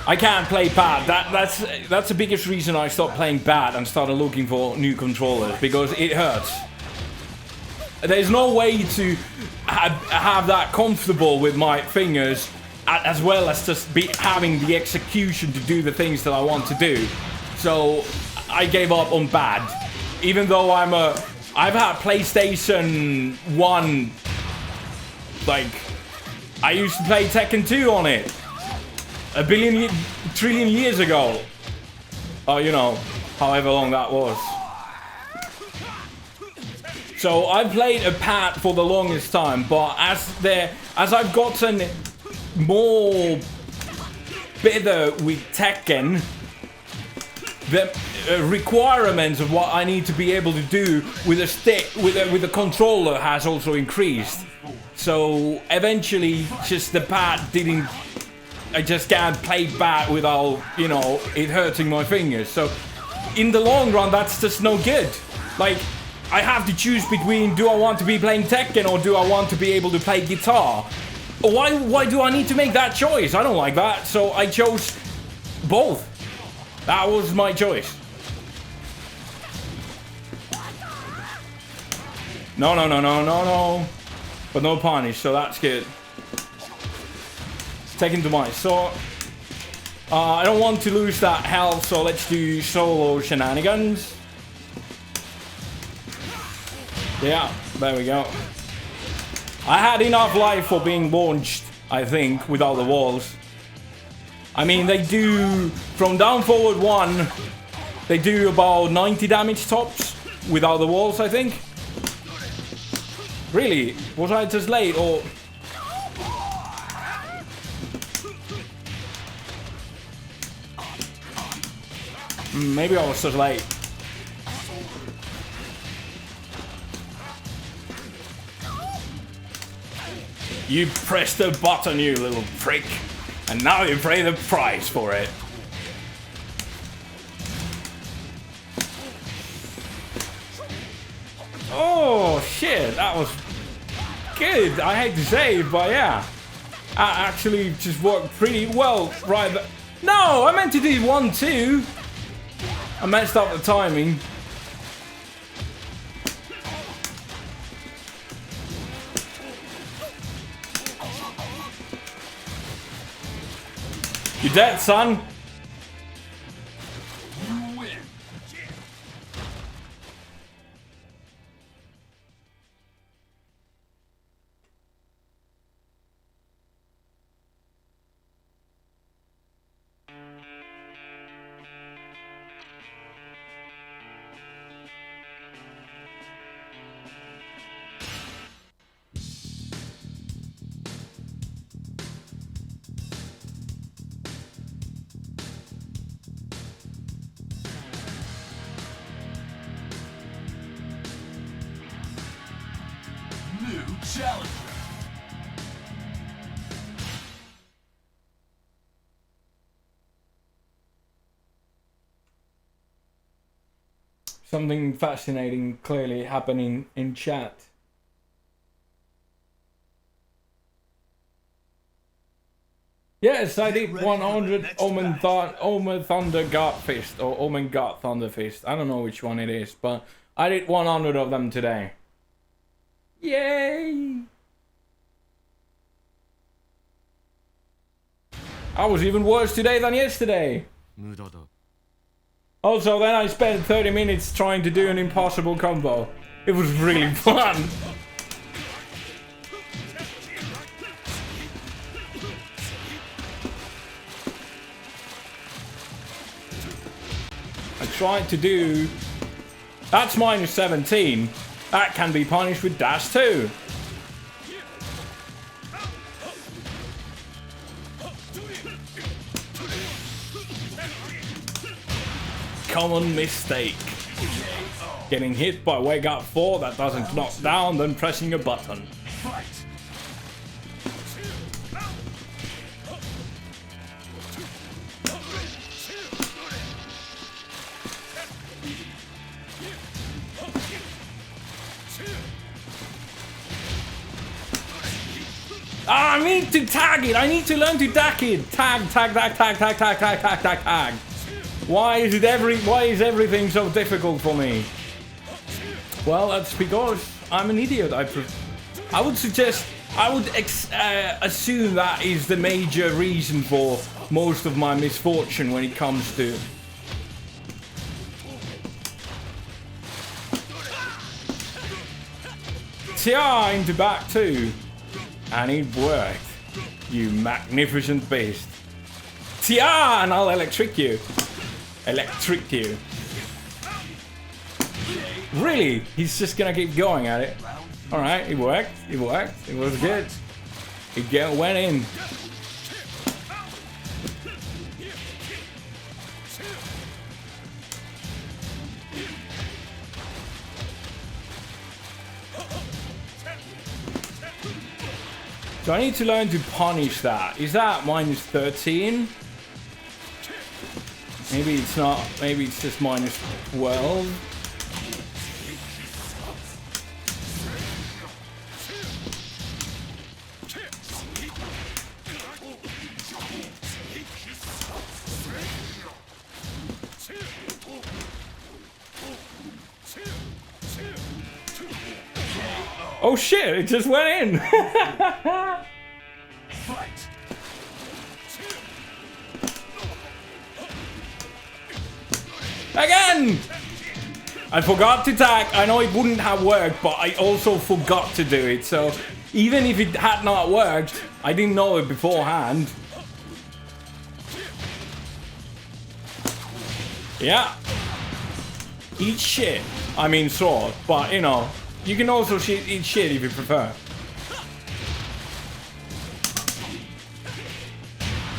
I can't play pad. That's the biggest reason I stopped playing pad and started looking for new controllers, because it hurts. There's no way to have that comfortable with my fingers as well as just having the execution to do the things that I want to do. So I gave up on bad, even though I've had PlayStation 1, like, I used to play Tekken 2 on it a trillion years ago. Oh, you know, however long that was. So I played a pad for the longest time, but as I've gotten more better with Tekken, the requirements of what I need to be able to do with a stick, with a controller, has also increased. So eventually, just the pad didn't. I just can't play bad without, you know, it hurting my fingers. So in the long run, that's just no good. Like, I have to choose between, do I want to be playing Tekken or do I want to be able to play guitar? Why do I need to make that choice? I don't like that. So I chose both. That was my choice. No. But no punish, so that's good. Taken to my sword. I don't want to lose that health, so let's do solo shenanigans. Yeah, there we go. I had enough life for being launched, I think, without the walls. I mean, they do, from down forward 1, they do about 90 damage tops without the walls, I think. Really? Was I just late, or... Maybe I was just late. You pressed the button, you little prick. And now you pay the price for it. Oh, shit. That was good. I hate to say it, but yeah. That actually just worked pretty well right there. No, I meant to do 1-2. I messed up the timing. You dead, son? You win. New challenger. Something fascinating clearly happening in chat. Yes, I did 100 Omen Thunder God Fist, or Omen God Thunder Fist. I don't know which one it is, but I did 100 of them today. Yay! I was even worse today than yesterday. Also, then I spent 30 minutes trying to do an impossible combo. It was really fun. I tried to do... That's minus 17. That can be punished with dash too. Common mistake. Getting hit by Wake Up 4 that doesn't knock down, then pressing a button. Ah, I need to tag it. I need to learn to tag it. Tag. Why is everything so difficult for me? Well, that's because I'm an idiot. I would suggest I would assume that is the major reason for most of my misfortune when it comes to... Tia into back two. And it worked. You magnificent beast. Tia, and I'll electric you. Electric you. Really? He's just gonna keep going at it. Alright, it worked. It worked. It was good. It went in. So I need to learn to punish that. Is that minus 13? Maybe it's not. Maybe it's just minus 12. Oh shit, it just went in! Again! I forgot to tag. I know it wouldn't have worked, but I also forgot to do it. So even if it had not worked, I didn't know it beforehand. Yeah. Eat shit. I mean sword, but you know. You can also eat shit if you prefer.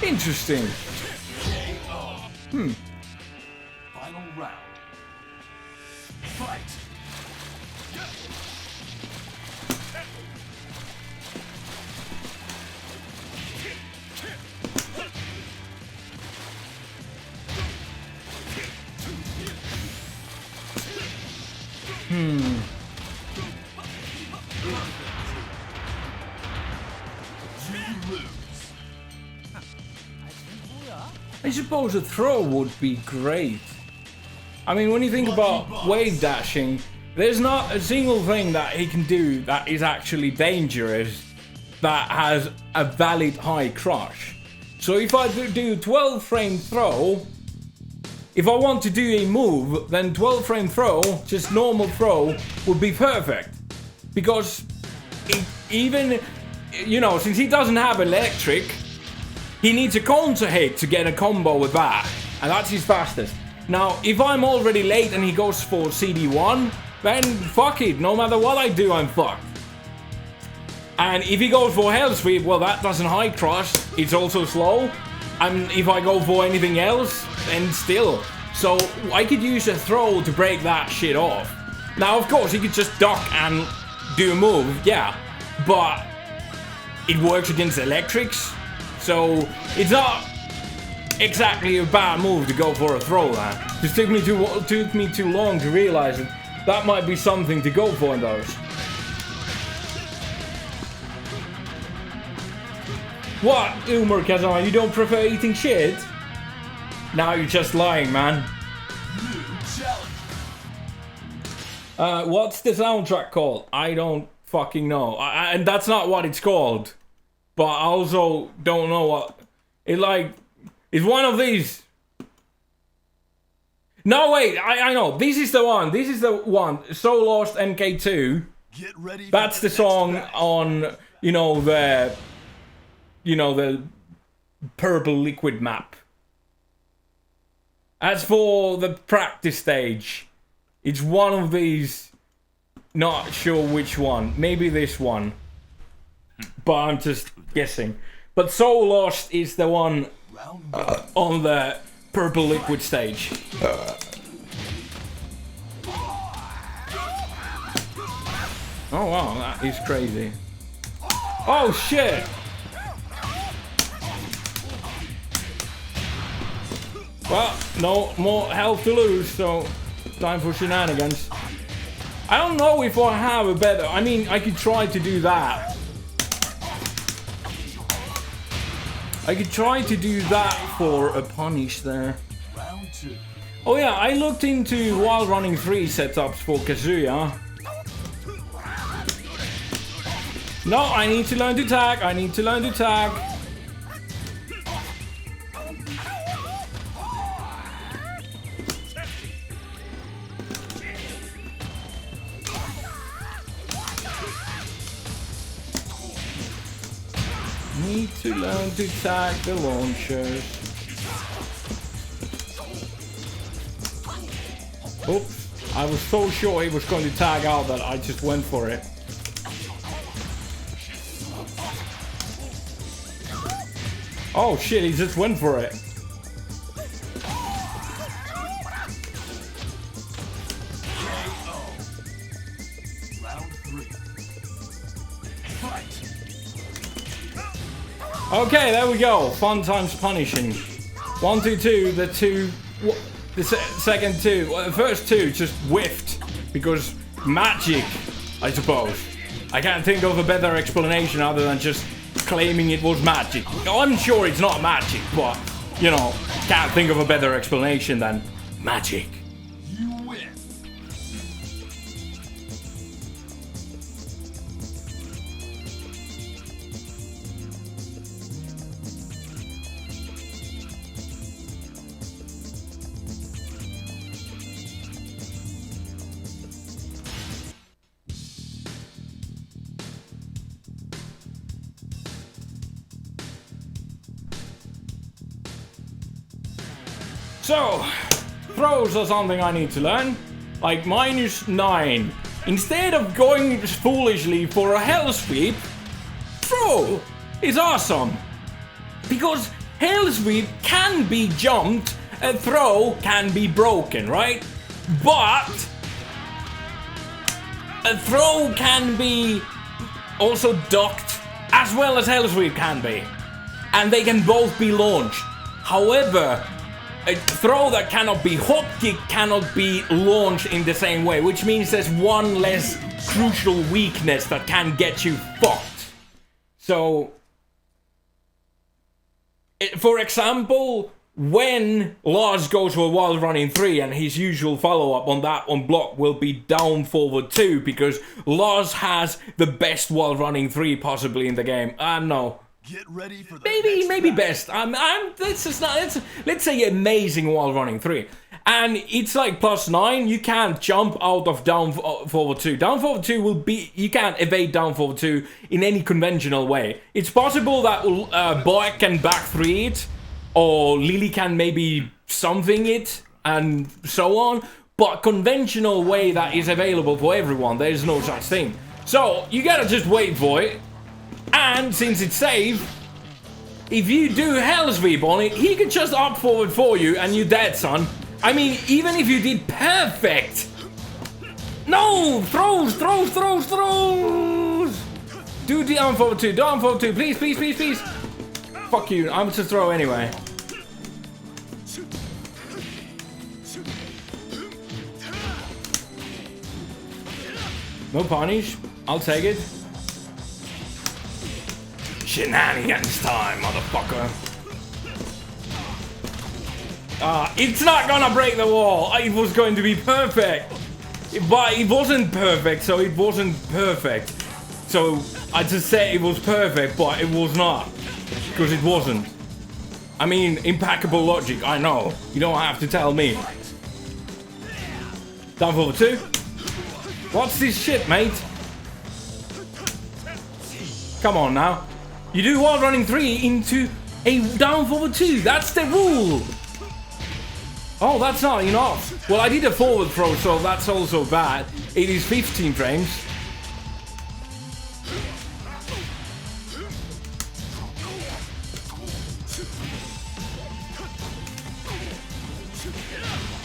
Interesting. Final round. Fight. I suppose a throw would be great. I mean, when you think about wave dashing, there's not a single thing that he can do that is actually dangerous that has a valid high crush. So if I do 12 frame throw, if I want to do a move, then 12 frame throw, just normal throw, would be perfect. Because even, you know, since he doesn't have electric, he needs a counter hit to get a combo with that. And that's his fastest. Now, if I'm already late and he goes for CD1, then fuck it. No matter what I do, I'm fucked. And if he goes for Hell Sweep, well, that doesn't high crush. It's also slow. And if I go for anything else, then still. So I could use a throw to break that shit off. Now, of course, he could just duck and do a move, yeah. But it works against electrics. So it's not exactly a bad move to go for a throw there. It took me too long to realize that that might be something to go for in those. What, Umar Kazan, you don't prefer eating shit? Now you're just lying, man. What's the soundtrack called? I don't fucking know. And that's not what it's called. But I also don't know what... It's one of these. No, wait, I know. This is the one. This is the one. So Lost MK2. Get ready. That's the song on, the purple liquid map. As for the practice stage, it's one of these. Not sure which one. Maybe this one. But I'm just guessing. But So Lost is the one on the purple liquid stage. Oh wow, that is crazy. Oh shit! Well, no more health to lose, so time for shenanigans. I don't know if I have a better... I mean, I could try to do that. I could try to do that for a punish there. Oh yeah, I looked into While Running 3 setups for Kazuya. No, I need to learn to tag. I need to learn to tag. Need to learn to tag the launchers. Oops, I was so sure he was going to tag out that I just went for it. Oh shit, he just went for it. Round 3. Fight. Okay, there we go. Fun times punishing. 1, 2, 2. The second two. Well, the first two just whiffed because magic, I suppose. I can't think of a better explanation other than just claiming it was magic. I'm sure it's not magic, but you know, can't think of a better explanation than magic. You win. So, throws are something I need to learn. Like -9. Instead of going foolishly for a hell sweep, throw is awesome. Because hell sweep can be jumped, a throw can be broken, right? But a throw can be also ducked as well as hell sweep can be. And they can both be launched. However, a throw that cannot be hop kick cannot be launched in the same way, which means there's one less crucial weakness that can get you fucked. So, for example, when Lars goes for a wild running 3 and his usual follow-up on that on block will be down forward 2 because Lars has the best wild running 3 possibly in the game. No. Get ready for the Maybe best. Let's say amazing while running 3. And it's like +9. You can't jump out of down forward 2. Down forward 2 will be... You can't evade down forward 2 in any conventional way. It's possible that Boy can back 3 it. Or Lily can maybe something it. And so on. But conventional way that is available for everyone. There is no such thing. So, you gotta just wait for it. And since it's safe, if you do hell sweep on it, he can just up forward for you and you're dead, son. I mean, even if you did perfect. No! Throws! Do down forward 2, down forward 2, please. Fuck you, I'm just throw anyway. No punish, I'll take it. Shenanigans time, motherfucker. It's not gonna break the wall. It was going to be perfect. But it wasn't perfect, so it wasn't perfect. So I just said it was perfect, but it was not. Because it wasn't. I mean, impeccable logic, I know. You don't have to tell me. Down forward 2. What's this shit, mate? Come on now. You do wild running 3 into a down forward 2. That's the rule. Oh, that's not enough. Well, I did a forward throw, so that's also bad. It is 15 frames.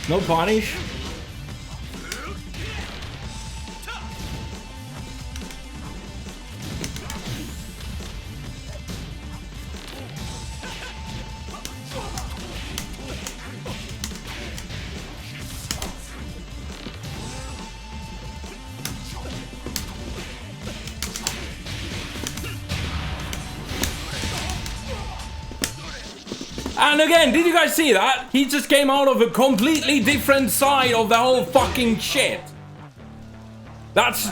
No punish. And again, did you guys see that? He just came out of a completely different side of the whole fucking shit. That's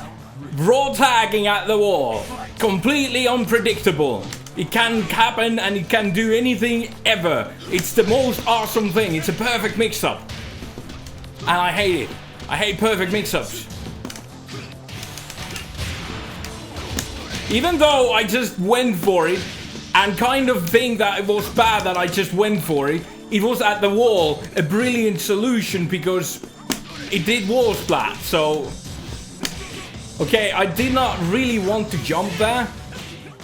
raw tagging at the wall. completely unpredictable. It can happen and it can do anything ever. It's the most awesome thing. It's a perfect mix-up. And I hate it. I hate perfect mix-ups. Even though I just went for it and kind of think that it was bad that I just went for it, it was at the wall a brilliant solution because it did wall splat. So, okay, I did not really want to jump there,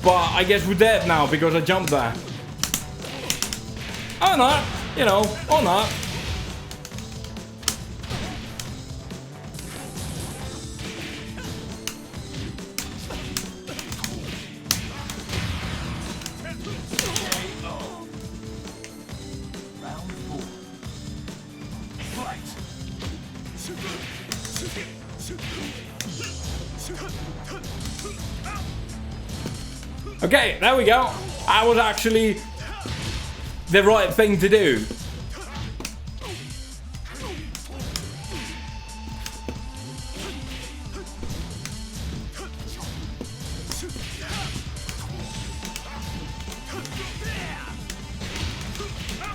but I guess we're dead now because I jumped there. Or not, you know, or not. Okay, there we go. That was actually the right thing to do.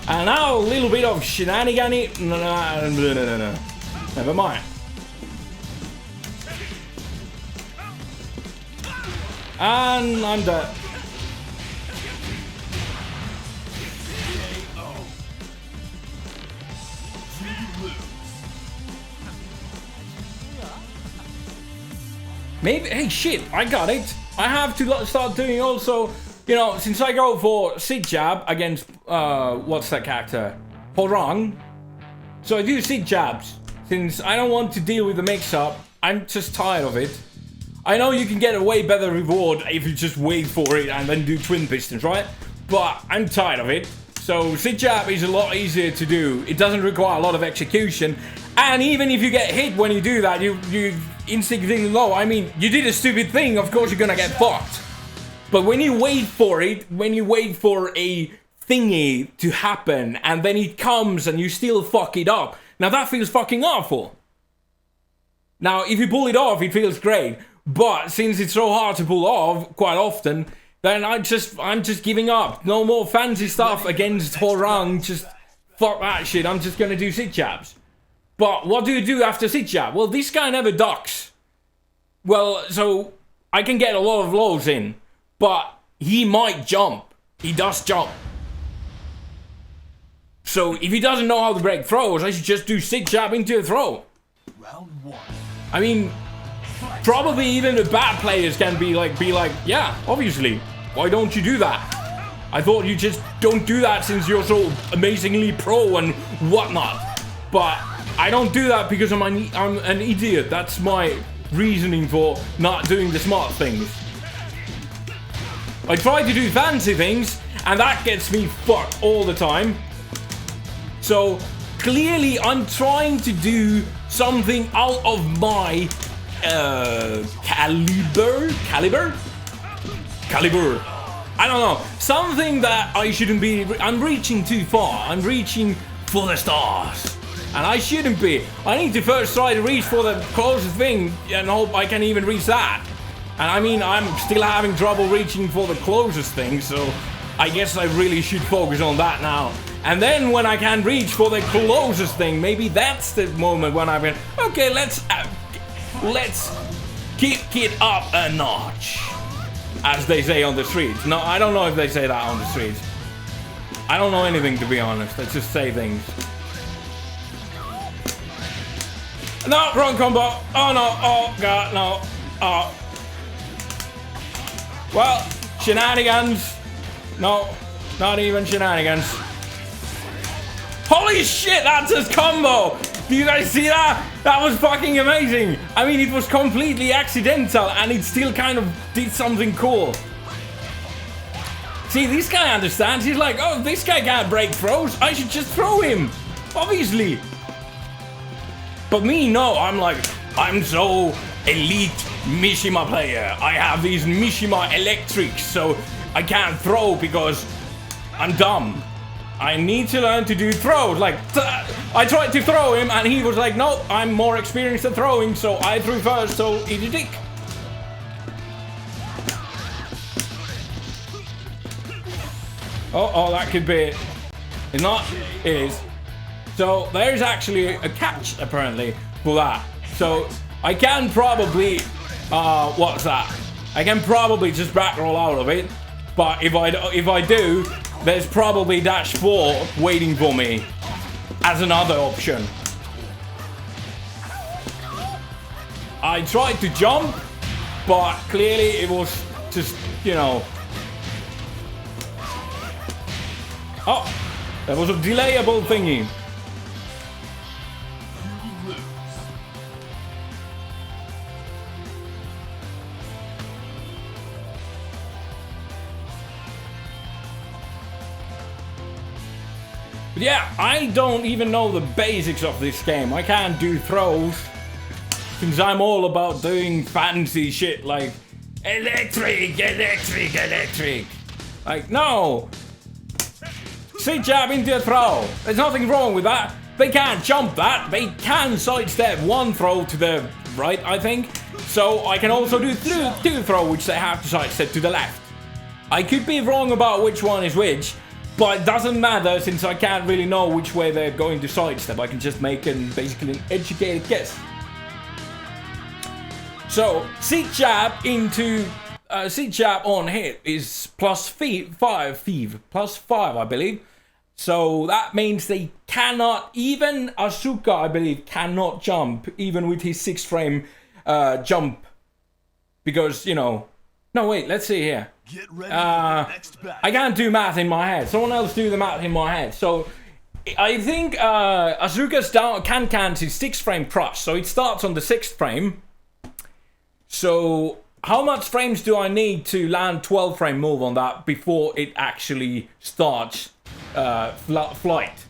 And now a little bit of shenanigans. No. Never mind. And I'm dead. Maybe, hey shit, I got it. I have to start doing also, you know, since I go for sit jab against, what's that character? Horang. So I do sit jabs. Since I don't want to deal with the mix-up, I'm just tired of it. I know you can get a way better reward if you just wait for it and then do twin pistons, right? But I'm tired of it. So sit jab is a lot easier to do. It doesn't require a lot of execution. And even if you get hit when you do that, you instinctively know. I mean, you did a stupid thing, of course you're gonna get fucked. But when you wait for it, when you wait for a thingy to happen, and then it comes and you still fuck it up, now that feels fucking awful. Now, if you pull it off, it feels great. But since it's so hard to pull off quite often, then I'm just giving up. No more fancy stuff against Horang. Just fuck that shit. I'm just gonna do sit jabs. But what do you do after sit jab? Well, this guy never ducks. Well, so I can get a lot of lows in, but he might jump. He does jump. So if he doesn't know how to break throws, I should just do sit jab into a throw. Round one. I mean, probably even the bad players can be like, yeah, obviously. Why don't you do that? I thought you just don't do that since you're so amazingly pro and whatnot. But I don't do that because I'm an idiot. That's my reasoning for not doing the smart things. I try to do fancy things, and that gets me fucked all the time. So clearly I'm trying to do something out of my caliber. I don't know. Something that I shouldn't be. I'm reaching too far. I'm reaching for the stars. And I shouldn't be. I need to first try to reach for the closest thing and hope I can even reach that. And I mean, I'm still having trouble reaching for the closest thing, so I guess I really should focus on that now. And then when I can reach for the closest thing, maybe that's the moment when I'm going, okay, let's kick it up a notch. As they say on the streets. No, I don't know if they say that on the streets. I don't know anything, to be honest. Let's just say things. No, wrong combo. Oh no, oh god, no. Oh. Well, shenanigans. No, not even shenanigans. Holy shit, that's his combo! Do you guys see that? That was fucking amazing. I mean, it was completely accidental and it still kind of did something cool. See, this guy understands. He's like, oh, this guy can't break throws. I should just throw him. Obviously. But me, no. I'm like, I'm so elite Mishima player. I have these Mishima electrics, so I can't throw because I'm dumb. I need to learn to do throws. Like, I tried to throw him and he was like, no, I'm more experienced at throwing, so I threw first, so eat a dick. Oh, that could be it. It's not. It is. So there's actually a catch apparently for that. So I can probably, what's that? I can probably just back roll out of it. But if I do, there's probably dash 4 waiting for me as another option. I tried to jump, but clearly it was just, you know. Oh, there was a delayable thingy. But yeah, I don't even know the basics of this game. I can't do throws. Since I'm all about doing fancy shit like electric. Like, no! Sit jab into a throw. There's nothing wrong with that. They can't jump that. They can sidestep one throw to the right, I think. So I can also do two throw, which they have to sidestep to the left. I could be wrong about which one is which. But it doesn't matter since I can't really know which way they're going to sidestep. I can just make basically an educated guess. So, sit jab into sit jab on hit is plus 5, I believe. So that means they cannot, even Asuka, I believe, cannot jump even with his 6 frame jump. Because, you know, no wait, let's see here. Get ready for the next battle. I can't do math in my head. Someone else do the math in my head. So I think Asuka's down can is 6 frame crush. So it starts on the 6th frame. So how much frames do I need to land 12 frame move on that before it actually starts flight?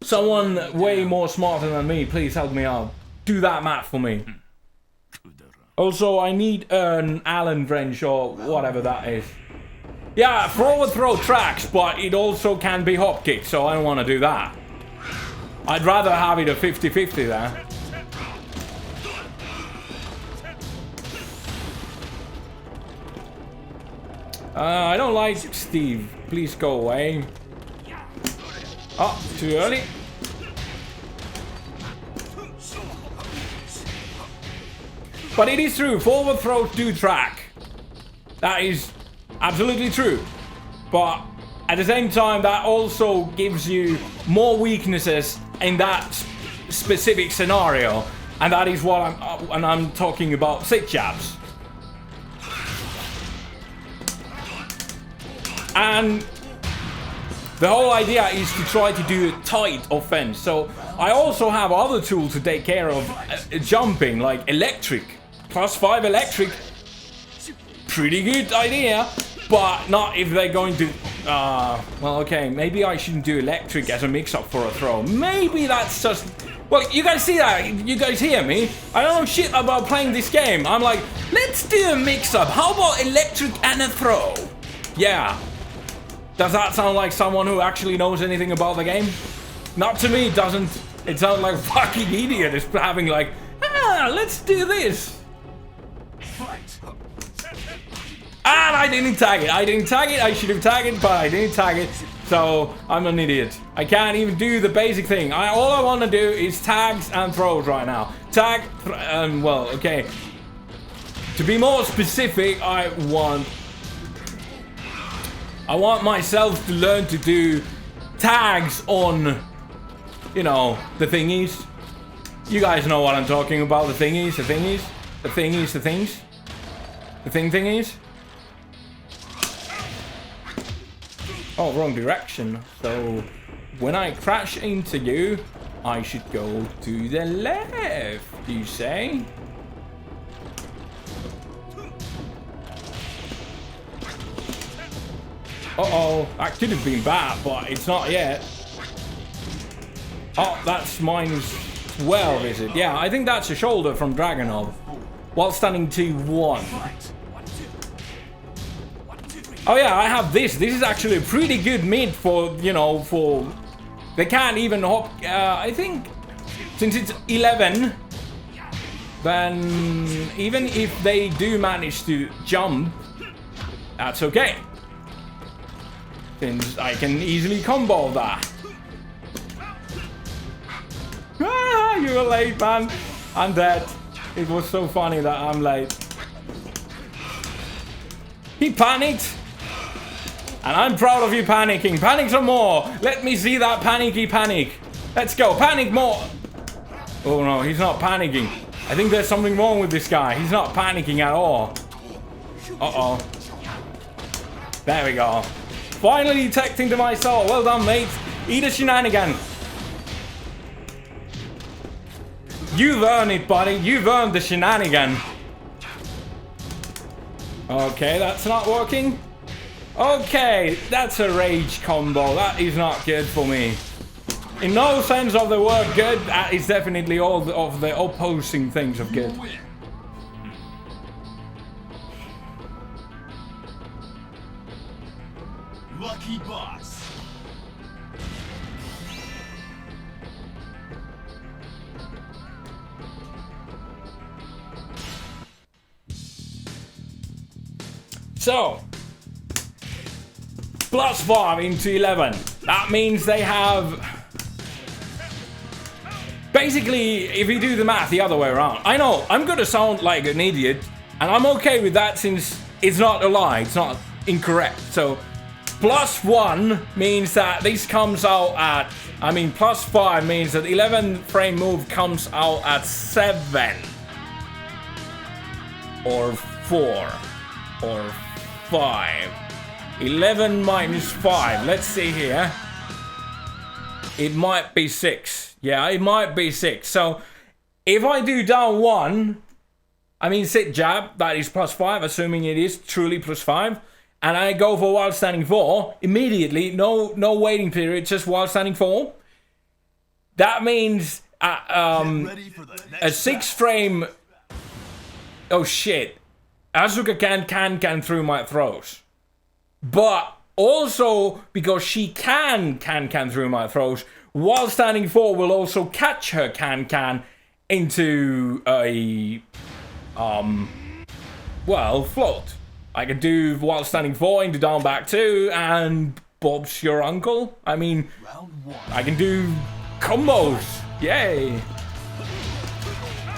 Someone way more smarter than me, please help me out. Do that math for me. Also, I need an Allen wrench or whatever that is. Yeah, forward throw tracks, but it also can be hop kick, so I don't want to do that. I'd rather have it a 50-50 there. I don't like Steve. Please go away. Oh, too early. But it is true, forward throws do track. That is absolutely true. But at the same time, that also gives you more weaknesses in that specific scenario. And that is what I'm talking about sit jabs. And the whole idea is to try to do a tight offense. So I also have other tools to take care of jumping, like electric. Plus 5 electric. Pretty good idea. But not if they're going to... well, okay, maybe I shouldn't do electric as a mix-up for a throw. Maybe that's just... Well, you guys see that? You guys hear me? I don't know shit about playing this game. I'm like, let's do a mix-up. How about electric and a throw? Yeah. Does that sound like someone who actually knows anything about the game? Not to me, it doesn't. It sounds like a fucking idiot is having like, let's do this. And I didn't tag it. I should have tagged it, but I didn't tag it. So I'm an idiot. I can't even do the basic thing. All I want to do is tags and throws right now. Tag, well, okay. To be more specific, I want myself to learn to do tags on, you know, the thingies. You guys know what I'm talking about. The thingies. The thingies. Oh, wrong direction. So when I crash into you, I should go to the left, you say? Uh-oh, that could have been bad, but it's not yet. Oh, that's -12, is it? Yeah, I think that's a shoulder from Dragonov. While standing 2-1. Oh yeah, I have this. This is actually a pretty good mid for, you know, for... They can't even hop... I think since it's 11, then even if they do manage to jump, that's okay. since I can easily combo that. Ah, you were late, man. I'm dead. It was so funny that I'm late. He panicked. And I'm proud of you panicking. Panic some more. Let me see that panicky panic. Let's go. Panic more. Oh no, he's not panicking. I think there's something wrong with this guy. He's not panicking at all. Uh-oh. There we go. Finally detecting to my soul. Well done, mate. Eat a shenanigan. You've earned it, buddy. You've earned the shenanigan. Okay, that's not working. Okay, that's a rage combo. That is not good for me. In no sense of the word good, that is definitely all of the opposing things of good. Lucky boss. So, +5 into 11. That means they have... Basically, if you do the math the other way around, I know, I'm gonna sound like an idiot, and I'm okay with that since it's not a lie, it's not incorrect. So, +1 means that this comes out at... I mean, +5 means that 11 frame move comes out at 7. Or 4. Or 5. 11 minus 5. Let's see here. It might be 6. Yeah, it might be 6. So, if I do down 1, I mean sit jab, that is +5, assuming it is truly +5. And I go for while standing 4, immediately, no waiting period, just while standing 4. That means a 6 frame... Oh shit. Asuka can through my throws. But also, because she can through my throws, while standing 4 will also catch her can into a, well, float. I can do while standing 4 into down back 2 and Bob's your uncle. I mean, I can do combos. Yay.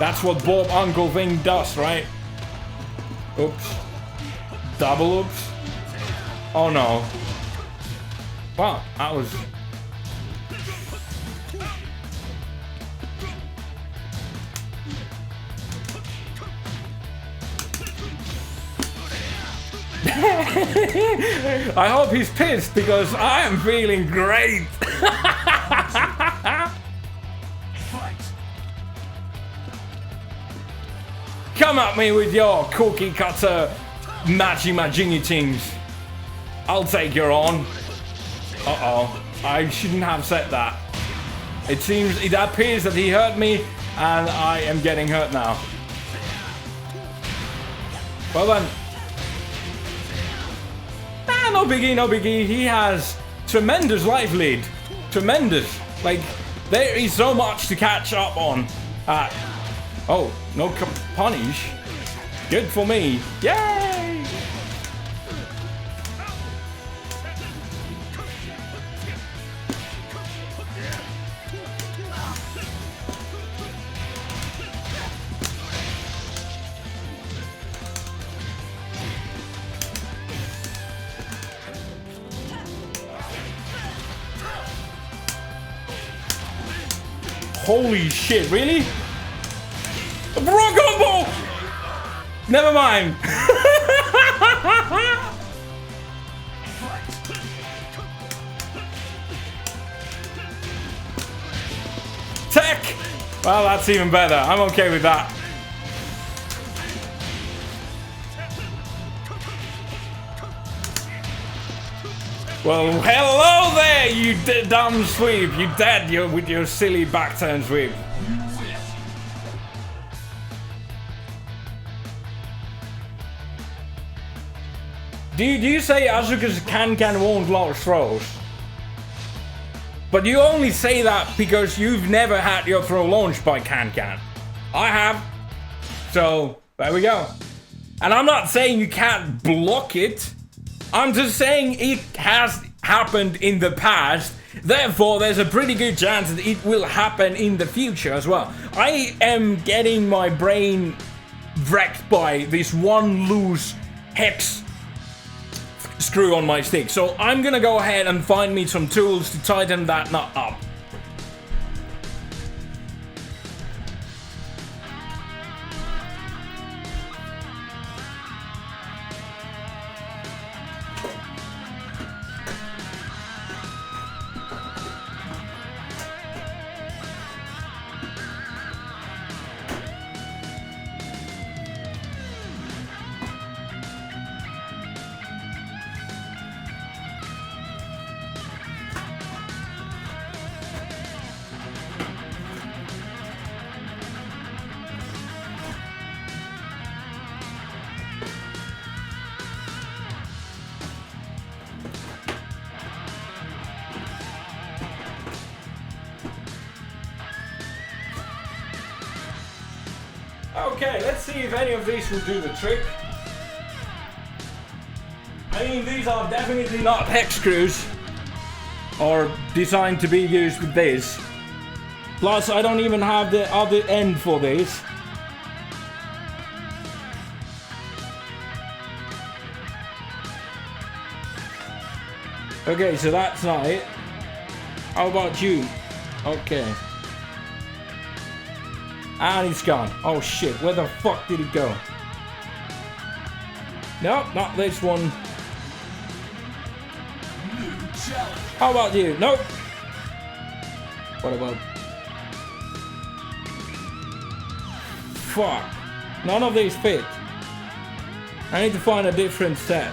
That's what Bob uncle thing does, right? Oops. Double oops. Oh no. Wow, that was... I hope he's pissed because I am feeling great. Come at me with your cookie cutter matchy things. I'll take your on. Uh-oh. I shouldn't have said that. It appears that he hurt me and I am getting hurt now. Well then. No biggie, no biggie. He has tremendous life lead. Tremendous. Like, there is so much to catch up on. Oh, no punish. Good for me. Yay! Holy shit, really? A bro combo! Never mind. Tech! Well, that's even better. I'm okay with that. Well, hello there, you dumb sweep. You dead with your silly back turn sweep. Do you say Asuka's can won't launch throws? But you only say that because you've never had your throw launched by can. I have. So, there we go. And I'm not saying you can't block it. I'm just saying it has happened in the past. Therefore, there's a pretty good chance that it will happen in the future as well. I am getting my brain wrecked by this one loose hex screw on my stick. So I'm gonna go ahead and find me some tools to tighten that nut up. Okay, let's see if any of these will do the trick. I mean, these are definitely not hex screws or designed to be used with this. Plus, I don't even have the other end for this. Okay, so that's not it. How about you? Okay. And it's gone. Oh shit, where the fuck did it go? Nope, not this one. How about you? Nope. What about... Fuck. None of these fit. I need to find a different set.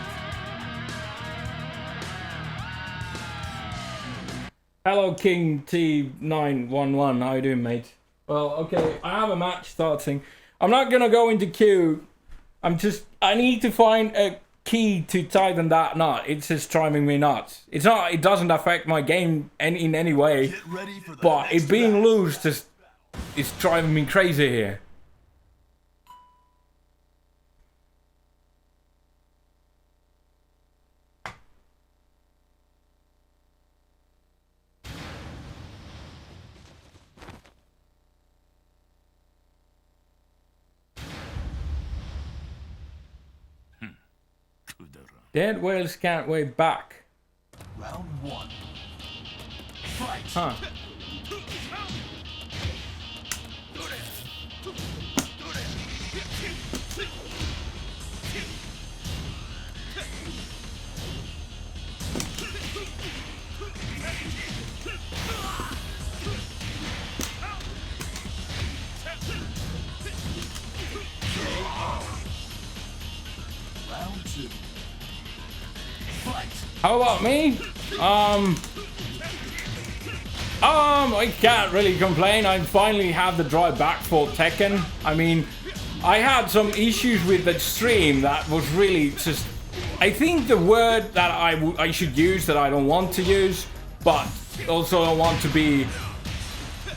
Hello King T911, how you doing, mate? Well, okay, I have a match starting. I'm not gonna go into queue. I need to find a key to tighten that nut. It's just driving me nuts. It doesn't affect my game in any way. But it being loose just is driving me crazy here. Dead whales can't wave back. Round one. Fight. Huh. Round two. How about me? I can't really complain. I finally have the drive back for Tekken. I mean, I had some issues with the stream that was really just... I think the word that I should use that I don't want to use, but also don't want to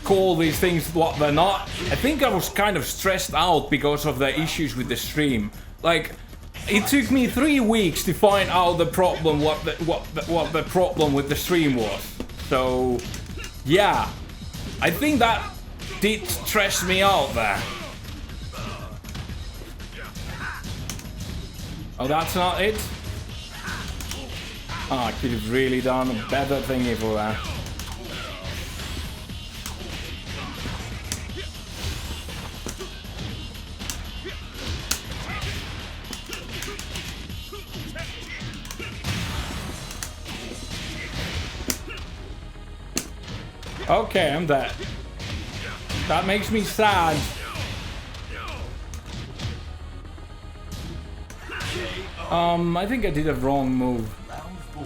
call these things what they're not. I think I was kind of stressed out because of the issues with the stream. Like... It took me 3 weeks to find out the problem, what the problem with the stream was. So, yeah, I think that did stress me out there. Oh, that's not it? Oh, I could have really done a better thingy for that. Okay, I'm dead. That makes me sad. I think I did a wrong move. Round four.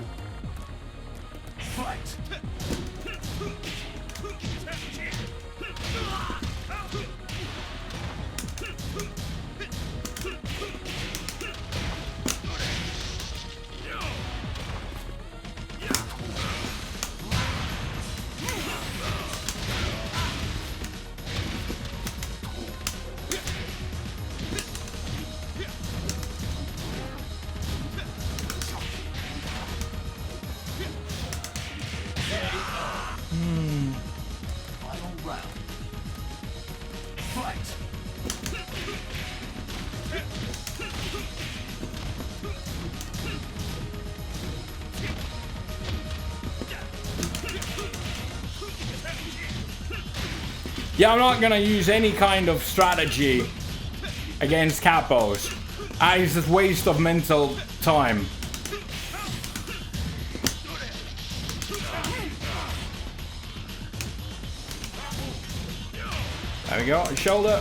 Fight. Yeah, I'm not gonna use any kind of strategy against capos. It's just waste of mental time. There we go, shoulder.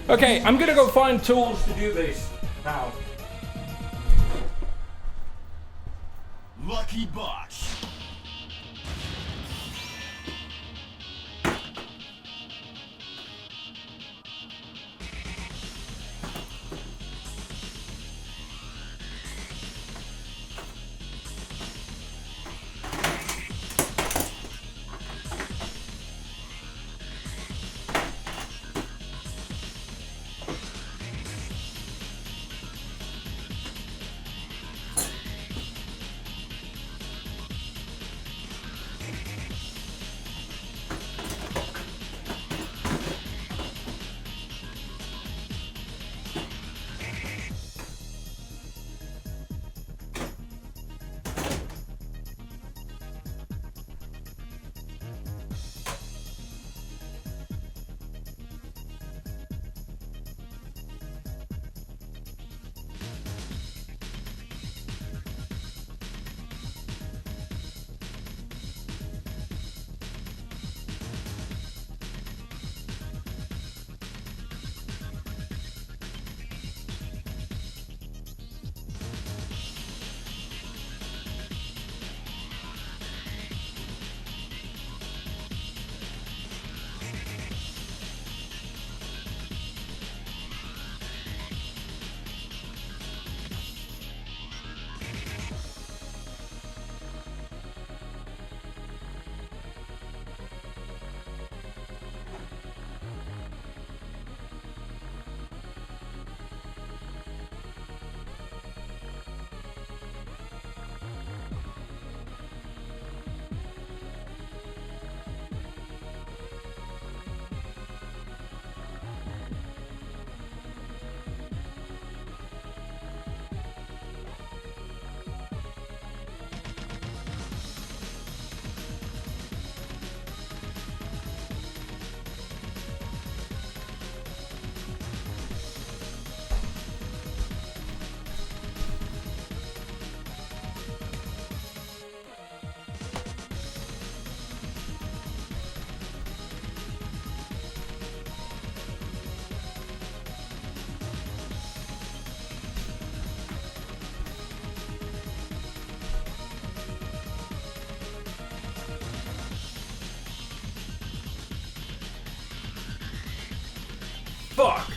Okay, I'm gonna go find tools to do this now. Lucky Boss. Fuck!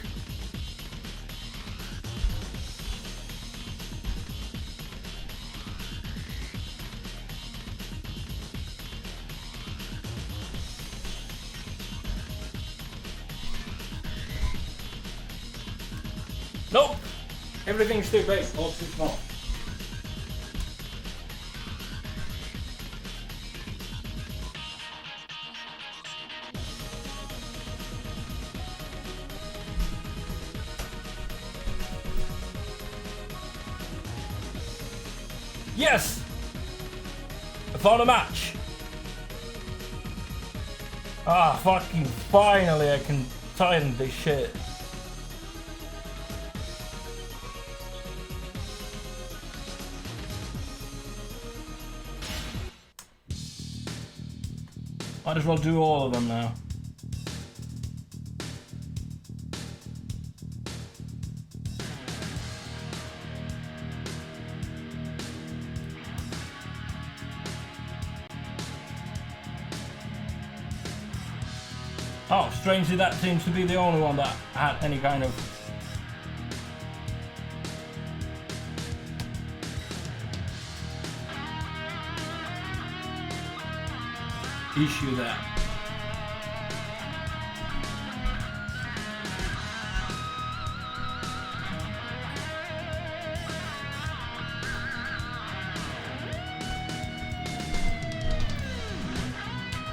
Nope! Everything's too big, all too small. Yes! I found a match! Ah, fucking finally I can tighten this shit. Might as well do all of them now. Oh, strangely that seems to be the only one that had any kind of issue there.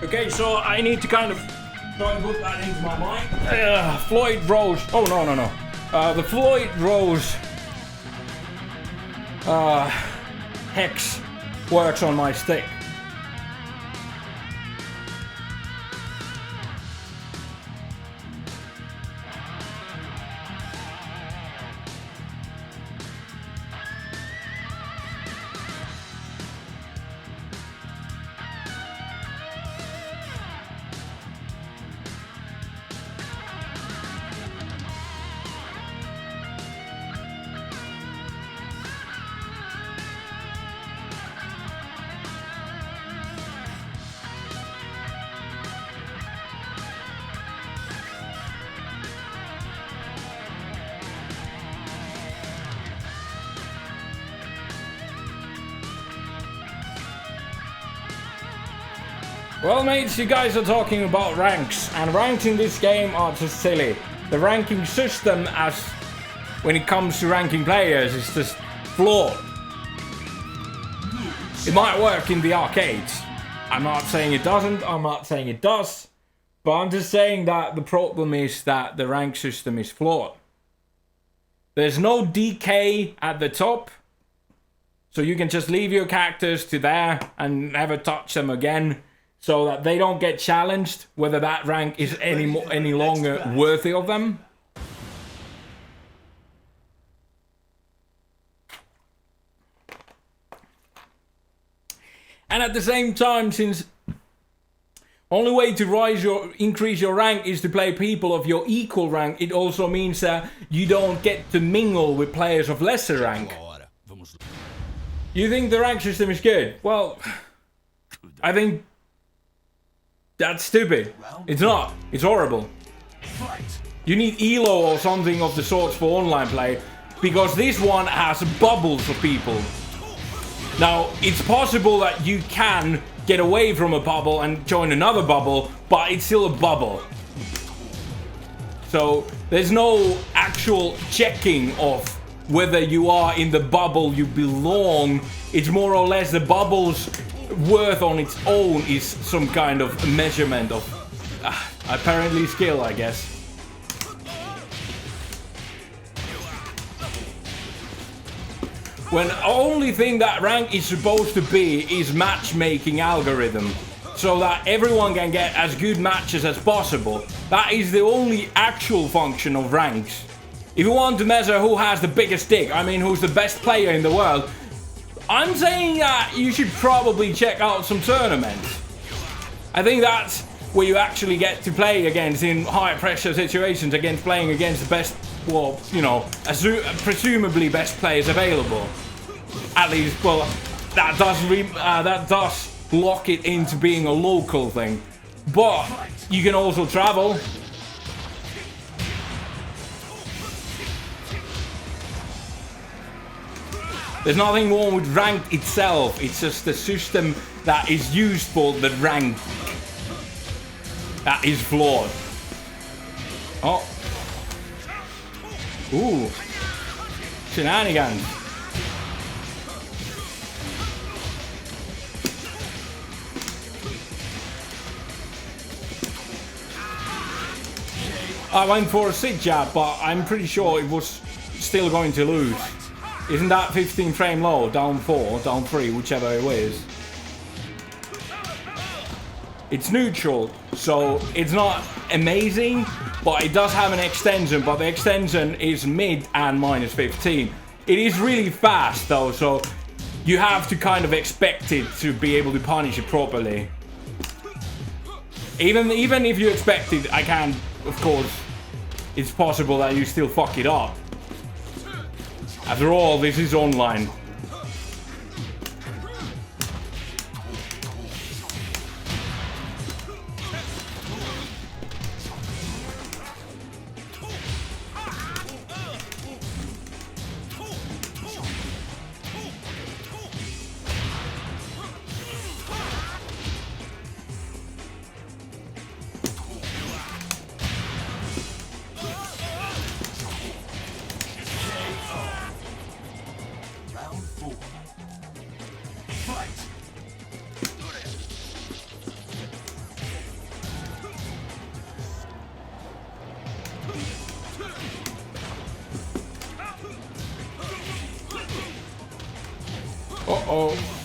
Okay, so I need to kind of try and put that into my mind. Floyd Rose. Oh, no. The Floyd Rose hex works on my stick. Well, mates, you guys are talking about ranks, and ranks in this game are just silly. The ranking system, as when it comes to ranking players, is just flawed. It might work in the arcades. I'm not saying it doesn't, I'm not saying it does, but I'm just saying that the problem is that the rank system is flawed. There's no decay at the top, so you can just leave your characters to there and never touch them again, so that they don't get challenged whether that rank is any longer worthy of them. And at the same time, since only way to increase your rank is to play people of your equal rank, it also means that you don't get to mingle with players of lesser rank. You think the rank system is good? Well, I think that's stupid. It's not. It's horrible. You need ELO or something of the sorts for online play, because this one has bubbles for people. Now, it's possible that you can get away from a bubble and join another bubble, but it's still a bubble. So there's no actual checking of whether you are in the bubble you belong. It's more or less the bubble's worth on its own is some kind of measurement of apparently skill, I guess. When the only thing that rank is supposed to be is matchmaking algorithm, so that everyone can get as good matches as possible. That is the only actual function of ranks. If you want to measure who has the biggest dick, I mean who's the best player in the world, I'm saying that you should probably check out some tournaments. I think that's where you actually get to play against, in high pressure situations, against playing against the best, well, you know, presumably best players available. At least, well, that does lock it into being a local thing. But you can also travel. There's nothing wrong with rank itself, it's just the system that is used for the rank that is flawed. Oh. Ooh. Shenanigans. I went for a sit jab, but I'm pretty sure it was still going to lose. Isn't that 15 frame low? Down 4, down 3, whichever it is. It's neutral, so it's not amazing, but it does have an extension, but the extension is mid and minus 15. It is really fast though, so you have to kind of expect it to be able to punish it properly. Even if you expect it, I can, of course, it's possible that you still fuck it up. After all, this is online. Uh-oh.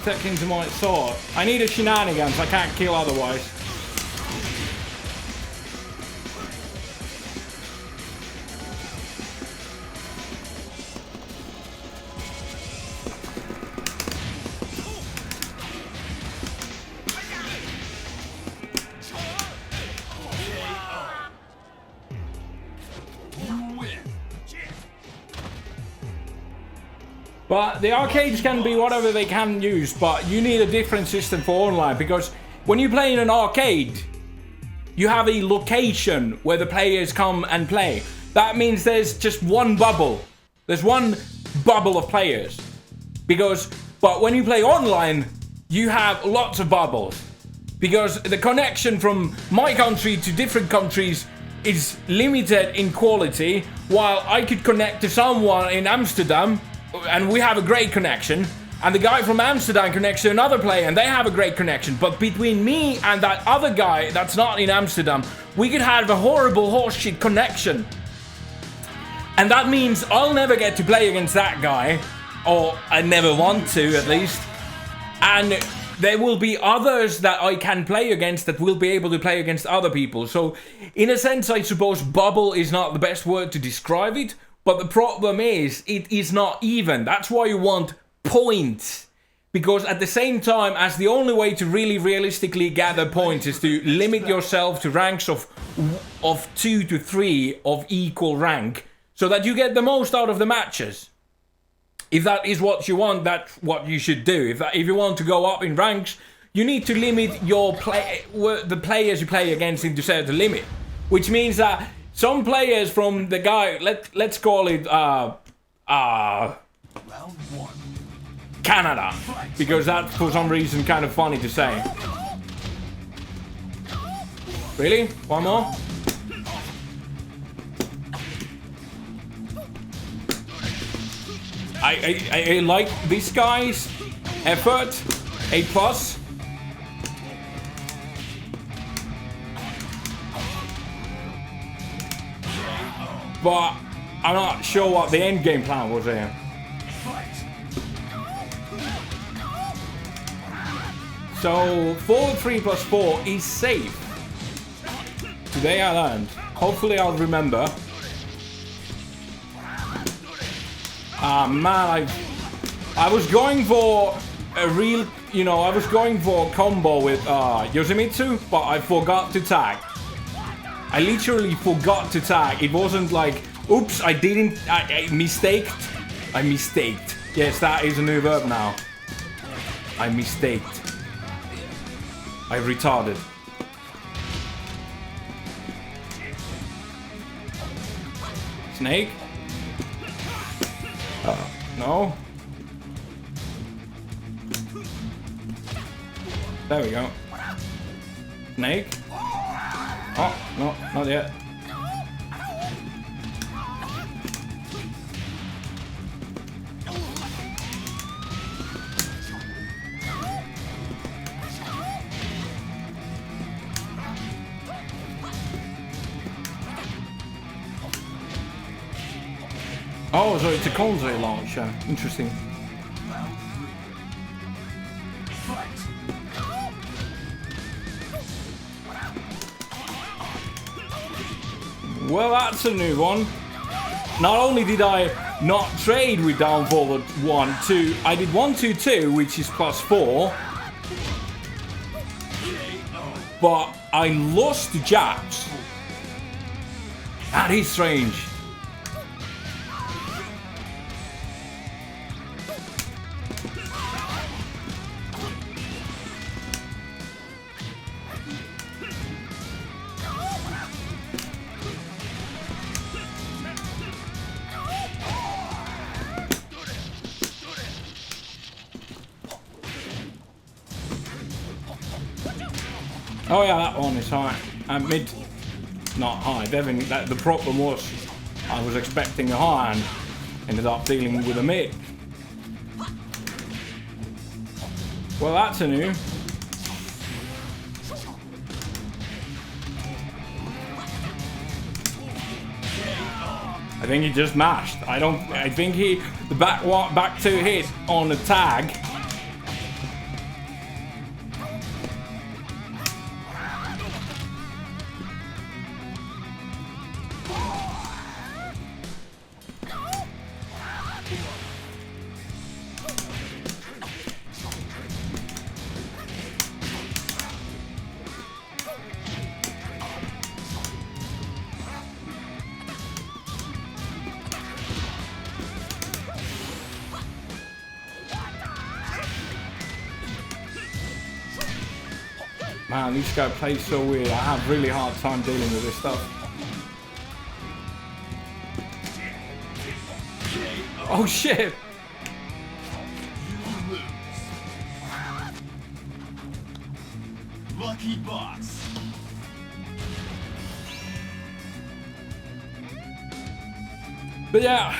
Taking to my sword. I need a shenanigans. I can't kill otherwise. But the arcades can be whatever they can use, but you need a different system for online, because when you play in an arcade, you have a location where the players come and play. That means there's just one bubble. There's one bubble of players. But when you play online, you have lots of bubbles. Because the connection from my country to different countries is limited in quality, while I could connect to someone in Amsterdam and we have a great connection, and the guy from Amsterdam connects to another player and they have a great connection, but between me and that other guy that's not in Amsterdam, we could have a horrible horseshit connection. And that means I'll never get to play against that guy, or I never want to at least, and there will be others that I can play against that will be able to play against other people. So in a sense, I suppose bubble is not the best word to describe it, but the problem is, it is not even. That's why you want points. Because at the same time, as the only way to really realistically gather points is to limit yourself to ranks of 2 to 3 of equal rank, so that you get the most out of the matches. If that is what you want, that's what you should do. If you want to go up in ranks, you need to limit your the players you play against into a certain limit. Which means that some players from the guy, let's call it Round 1. Canada, because that's for some reason kind of funny to say. Really? One more? I like this guy's effort. A+. But I'm not sure what the end game plan was here. So 4-3+4 is safe. Today I learned. Hopefully I'll remember. Ah man, I was going for a real, I was going for a combo with Yoshimitsu, but I forgot to tag. I literally forgot to tag. It wasn't like, oops, I didn't, I mistaked. I mistaked. Yes, that is a new verb now. I mistaked. I retarded. Snake? No. There we go. Snake? Oh, no, not yet. Oh, so it's a console launcher. Interesting. Well, that's a new one. Not only did I not trade with down forward 1, 2, I did 1, 2, 2, which is +4. But I lost the jabs. That is strange. Oh yeah, that one is high. And mid, not high. Definitely, the problem was I was expecting a high and ended up dealing with a mid. Well, that's a new. I think he just mashed. I think the back two hit on the tag. Man, this guy plays so weird. I have really hard time dealing with this stuff. Oh shit! You lose. Lucky box. But yeah,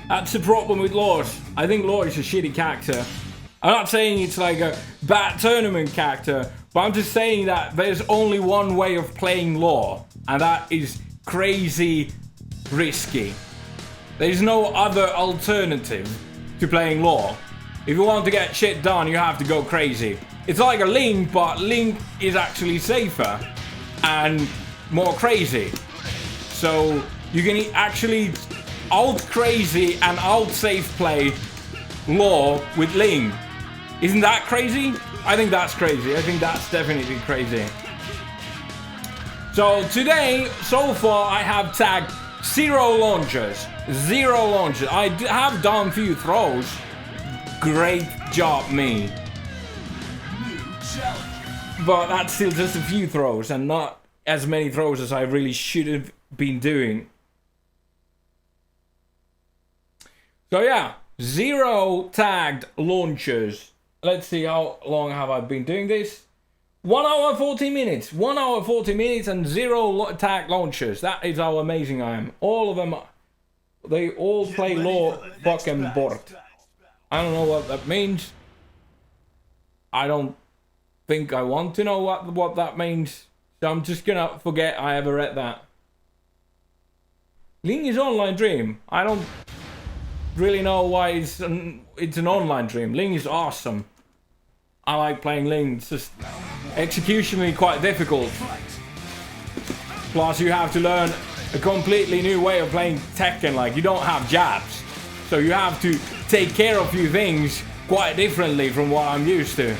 that's the problem with Lord. I think Lord is a shitty character. I'm not saying it's like a bad tournament character, but I'm just saying that there's only one way of playing Law, and that is crazy risky. There's no other alternative to playing Law. If you want to get shit done, you have to go crazy. It's like a Link, but Link is actually safer and more crazy. So you can actually out crazy and out safe play Law with Link. Isn't that crazy? I think that's crazy. I think that's definitely crazy. So today, so far, I have tagged 0 launchers. 0 launchers. I have done a few throws. Great job, me. But that's still just a few throws and not as many throws as I really should have been doing. So yeah, 0 tagged launchers. Let's see how long have I been doing this. 1 hour 40 minutes. 1 hour 40 minutes and 0 tagged launchers. That is how amazing I am. All of them, they all play Law fucking board. I don't know what that means. I don't think I want to know what that means. So I'm just gonna forget I ever read that. Ling is online dream. I don't really know why it's an online dream. Ling is awesome. I like playing Ling. It's just executionally quite difficult. Plus you have to learn a completely new way of playing Tekken. Like, you don't have jabs. So you have to take care of a few things quite differently from what I'm used to.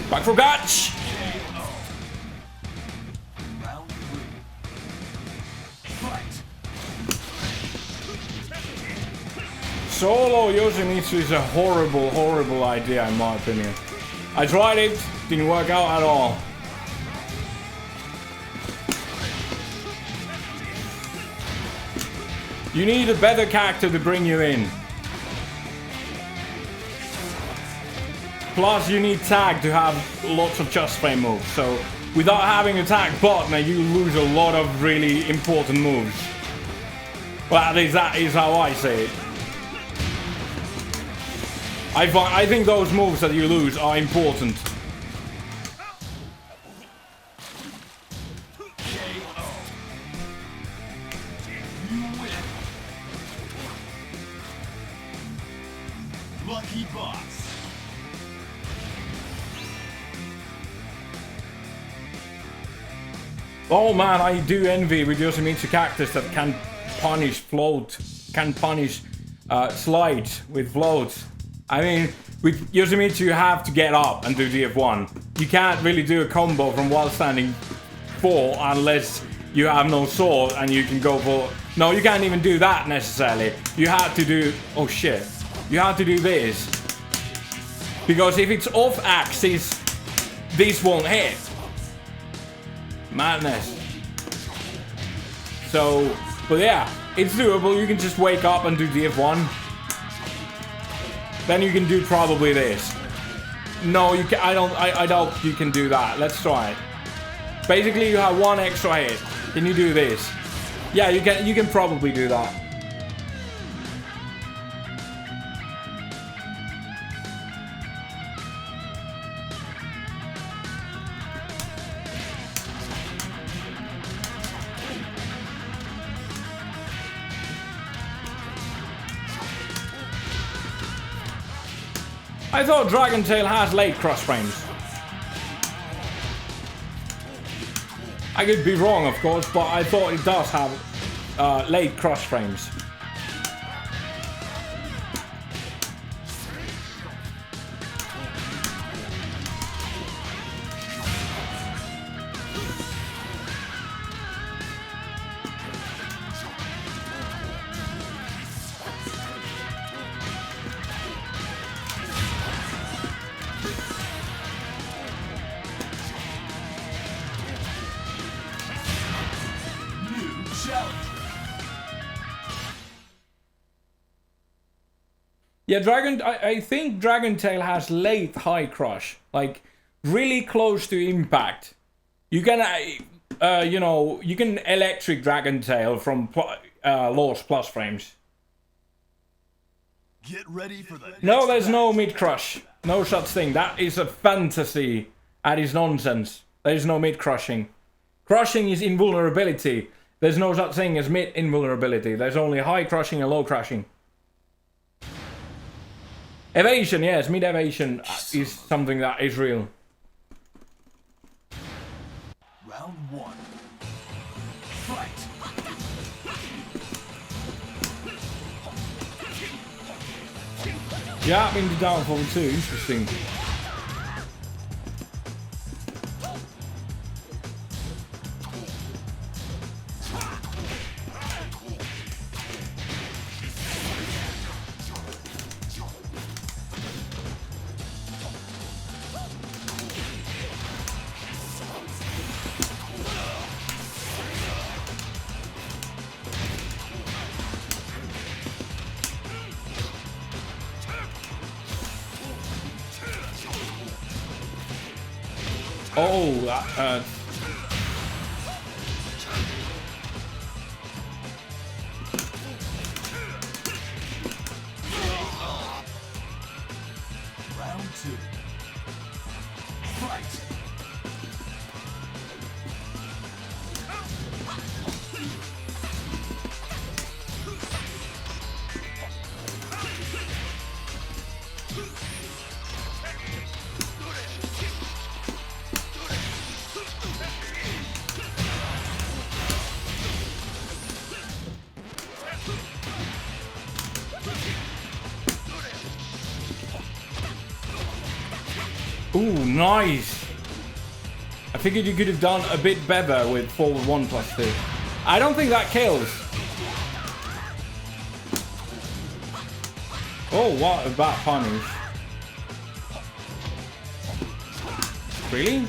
Back for catch! Solo Yoshimitsu is a horrible, horrible idea in my opinion. I tried it, didn't work out at all. You need a better character to bring you in. Plus, you need tag to have lots of just frame moves. So, without having a tag partner, you lose a lot of really important moves. Well, that is how I say it. I think those moves that you lose are important. Lucky boss. Oh man, I do envy with Yoshimitsu characters that can punish slides with floats. I mean, with Yoshimitsu you have to get up and do DF1. You can't really do a combo from while standing 4 unless you have no sword and you can go for... No, you can't even do that necessarily. You have to do... Oh shit. You have to do this. Because if it's off axis, this won't hit. Madness. So, but yeah, it's doable. You can just wake up and do DF1. Then you can do probably this. No, you can, I doubt you can do that. Let's try it. Basically, you have one extra hit. Can you do this? Yeah, you can probably do that. I thought Dragon Tail has late cross frames. I could be wrong, of course, but I thought it does have late cross frames. Yeah, I think Dragon Tail has late high crush, like really close to impact. You can, you know, you can electric Dragon Tail from Lost plus frames. Get ready for the No, there's no mid crush, no such thing. That is a fantasy. That is nonsense. There is no mid crushing. Crushing is invulnerability. There's no such thing as mid invulnerability. There's only high crushing and low crushing. Evasion, yes, mid evasion is something that is real. Round 1. Fight. Yeah, I mean the downfall too, interesting. Oh, Round 2. Fight. ooh, nice. I figured you could have done a bit better with forward 1+2. I don't think that kills. Oh, what a bad punish. Really?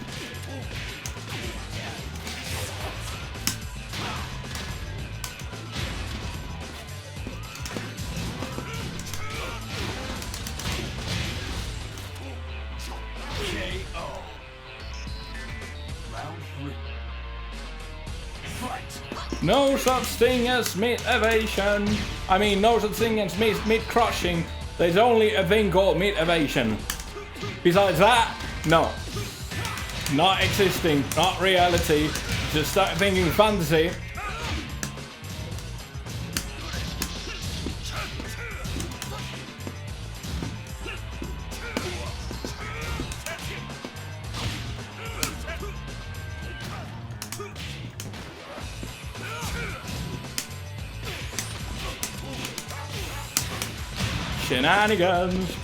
No such thing as mid evasion. I mean, no such thing as mid crushing. There's only a thing called mid evasion. Besides that, no. Not existing, not reality. Just start thinking fantasy. Shenanigans.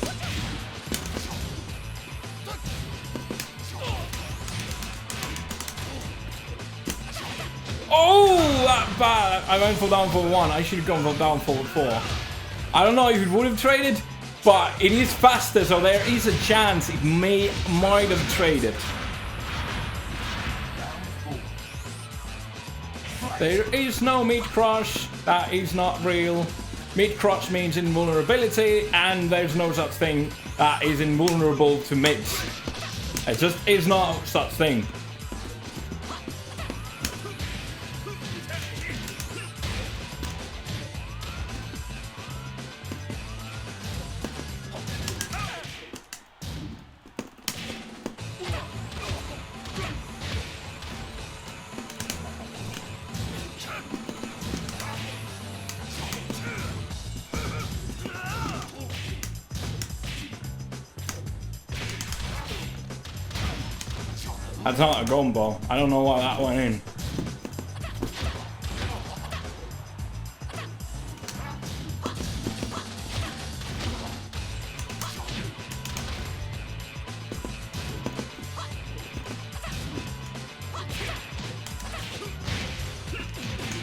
Oh, that bad. I went for down for 1. I should have gone for down for 4. I don't know if it would have traded, but it is faster, so there is a chance it might have traded. There is no mid crush. That is not real. Mid crush means invulnerability, and there's no such thing that is invulnerable to mids. It just is not such thing. That's not a combo. I don't know why that went in.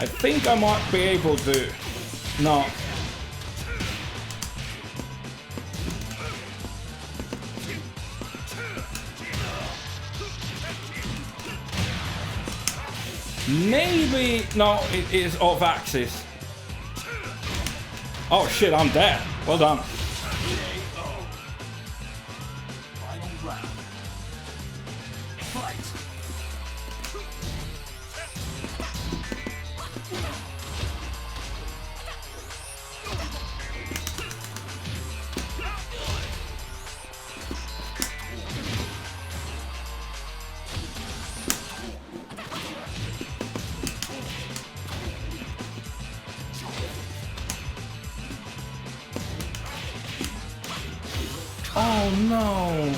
I think I might be able to. No. Maybe, no, it is off axis. Oh shit, I'm dead. Well done. Final round. Fight. Oh no!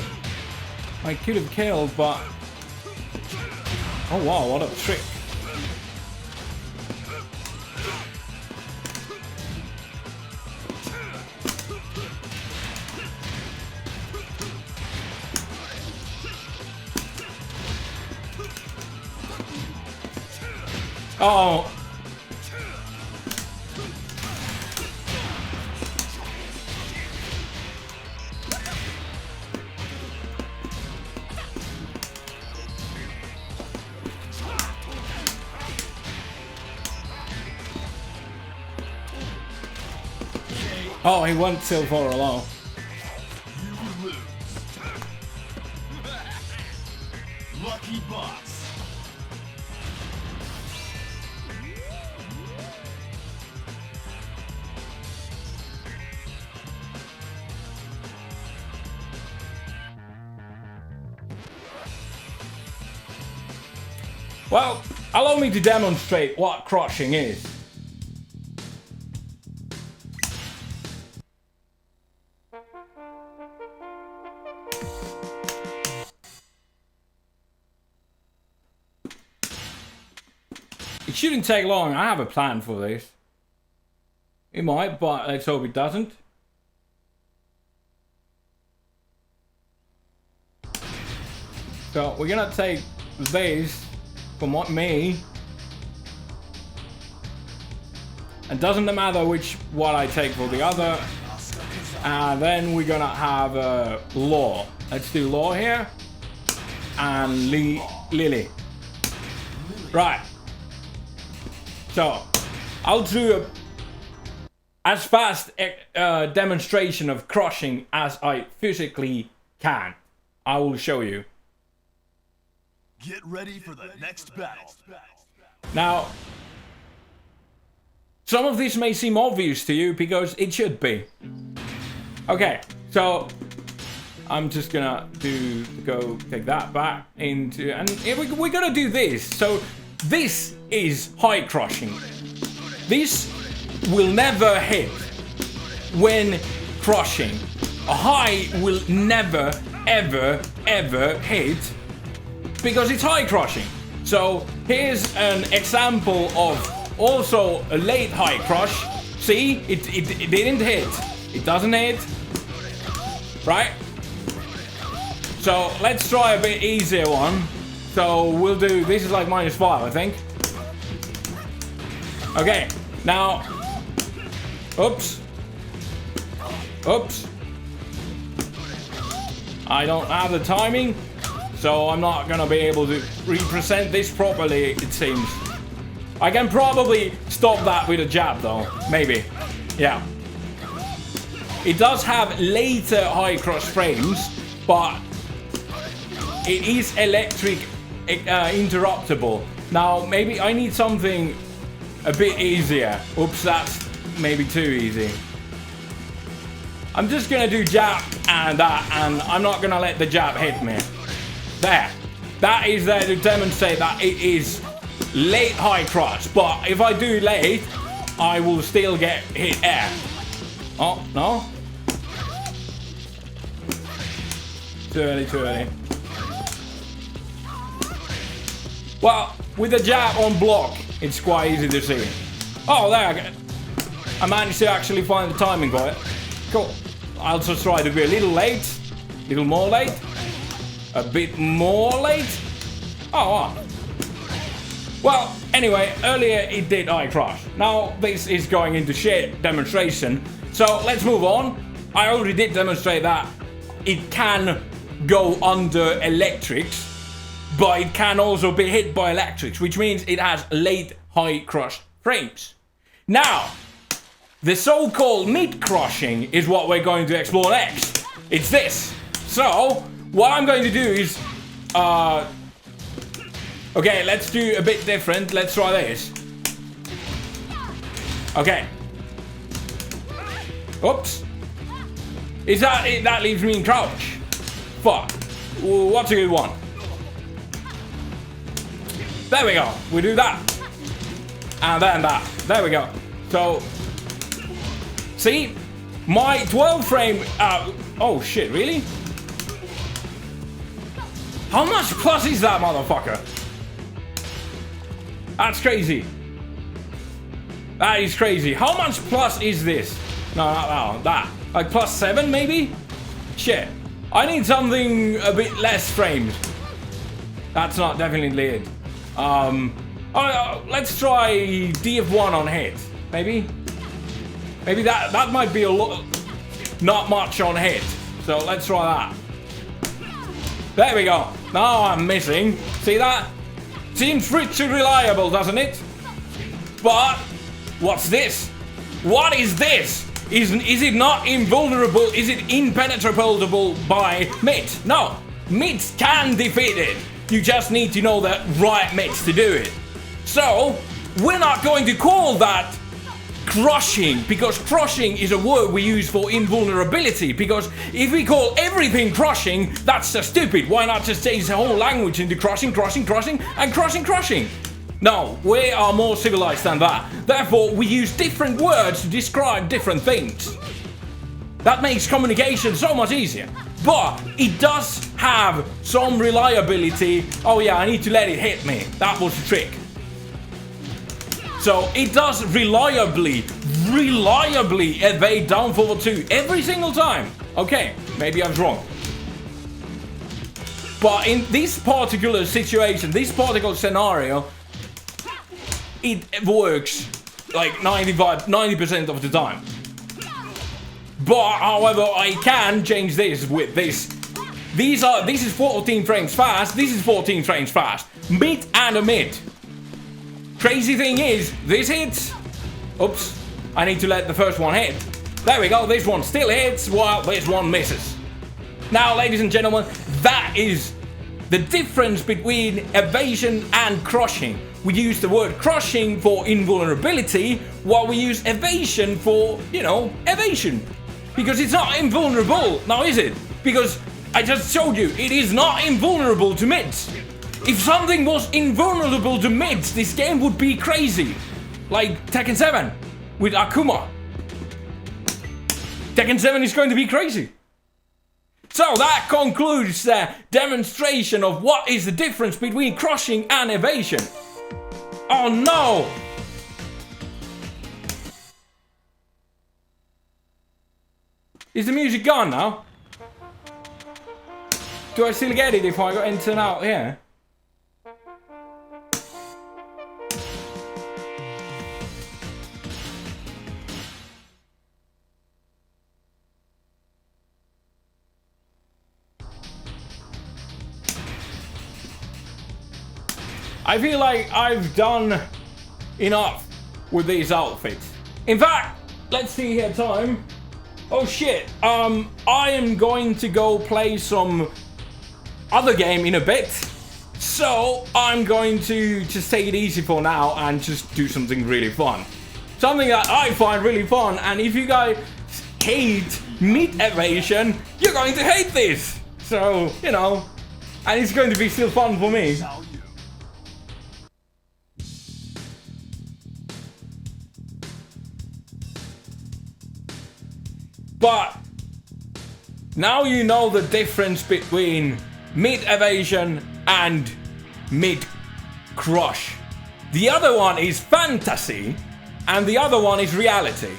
I could have killed, but... Oh wow, what a trick. Oh! Oh, he went till for a low. You lose. Lucky box. Well, allow me to demonstrate what crushing is. It shouldn't take long. I have a plan for this. It might, but let's hope it doesn't. So we're gonna take this from me. It doesn't matter what I take for the other. And then we're gonna have Law. Let's do Law here. And Lily. Right. So, I'll do as fast a demonstration of crushing as I physically can. I will show you. Get ready for the next battle. Now, Some of this may seem obvious to you because it should be. Okay, so I'm just gonna go take that back into, and we're gonna do this. So this is high crushing. This will never hit when crushing. A high will never, ever, ever hit because it's high crushing. So here's an example of also a late high crush. See, it didn't hit. It doesn't hit. Right? So let's try a bit easier one. So we'll do, this is like -5, I think. Okay, now, oops. Oops. I don't have the timing, so I'm not gonna be able to represent this properly, it seems. I can probably stop that with a jab though, maybe. Yeah. It does have later high crush frames, but it is electric interruptible. Now, maybe I need something a bit easier. Oops, that's maybe too easy. I'm just gonna do jab and that, and I'm not gonna let the jab hit me. There. That is there to demonstrate that it is late high crush, but if I do late, I will still get hit air. Oh, no? Too early, too early. Well, with the jab on block, it's quite easy to see. Oh, there I managed to actually find the timing for it. Cool. I'll just try to be a little late. A little more late. A bit more late. Oh, wow. Well, anyway, earlier it did high crush. Now this is going into shit demonstration. So let's move on. I already did demonstrate that it can go under electrics, but it can also be hit by electrics, which means it has late high crush frames. Now, the so-called mid-crushing is what we're going to explore next. It's this. So, what I'm going to do is, okay, let's do a bit different. Let's try this. Okay. Oops. Is that it? That leaves me in crouch. Fuck. What's a good one? There we go. We do that. And then that. There we go. So, see? My 12 frame... oh, shit. Really? How much plus is that, motherfucker? That's crazy. That is crazy. How much plus is this? No, that. Like +7, maybe? Shit. I need something a bit less framed. That's not definitely it. Let's try DF1 on hit. Maybe? Maybe that might be a lot, not much on hit. So let's try that. There we go. Now I'm missing. See that? Seems pretty reliable, doesn't it? But what's this? What is this? Is it not invulnerable? Is it impenetrable by MIT? No. MITs can defeat it. You just need to know the right MITs to do it. So, we're not going to call that crushing, because crushing is a word we use for invulnerability, because if we call everything crushing, that's just stupid. Why not just change the whole language into crushing, crushing, crushing, and crushing, crushing? No, we are more civilized than that. Therefore, we use different words to describe different things. That makes communication so much easier. But it does have some reliability. Oh yeah, I need to let it hit me. That was the trick. So it does reliably evade down forward 2 every single time. Okay, maybe I was wrong. But in this particular situation, this particular scenario, it works like 90% of the time. But however, I can change this with this. This is 14 frames fast, this is 14 frames fast. Mid and a mid. Crazy thing is, this hits. Oops, I need to let the first one hit. There we go, this one still hits while this one misses. Now, ladies and gentlemen, that is the difference between evasion and crushing. we use the word crushing for invulnerability, while we use evasion for, you know, evasion. Because it's not invulnerable, now is it? Because I just showed you, it is not invulnerable to mids. If something was invulnerable to mids, this game would be crazy. Like Tekken 7 with Akuma. Tekken 7 is going to be crazy. So that concludes the demonstration of what is the difference between crushing and evasion. Oh no! Is the music gone now? Do I still get it if I go enter and out here? I feel like I've done enough with these outfits. In fact, let's see here time. Oh shit, I am going to go play some other game in a bit. So I'm going to just take it easy for now and just do something really fun. Something that I find really fun, and if you guys hate mid evasion, you're going to hate this. So, you know, and it's going to be still fun for me. But now you know the difference between mid evasion and mid crush. The other one is fantasy and the other one is reality.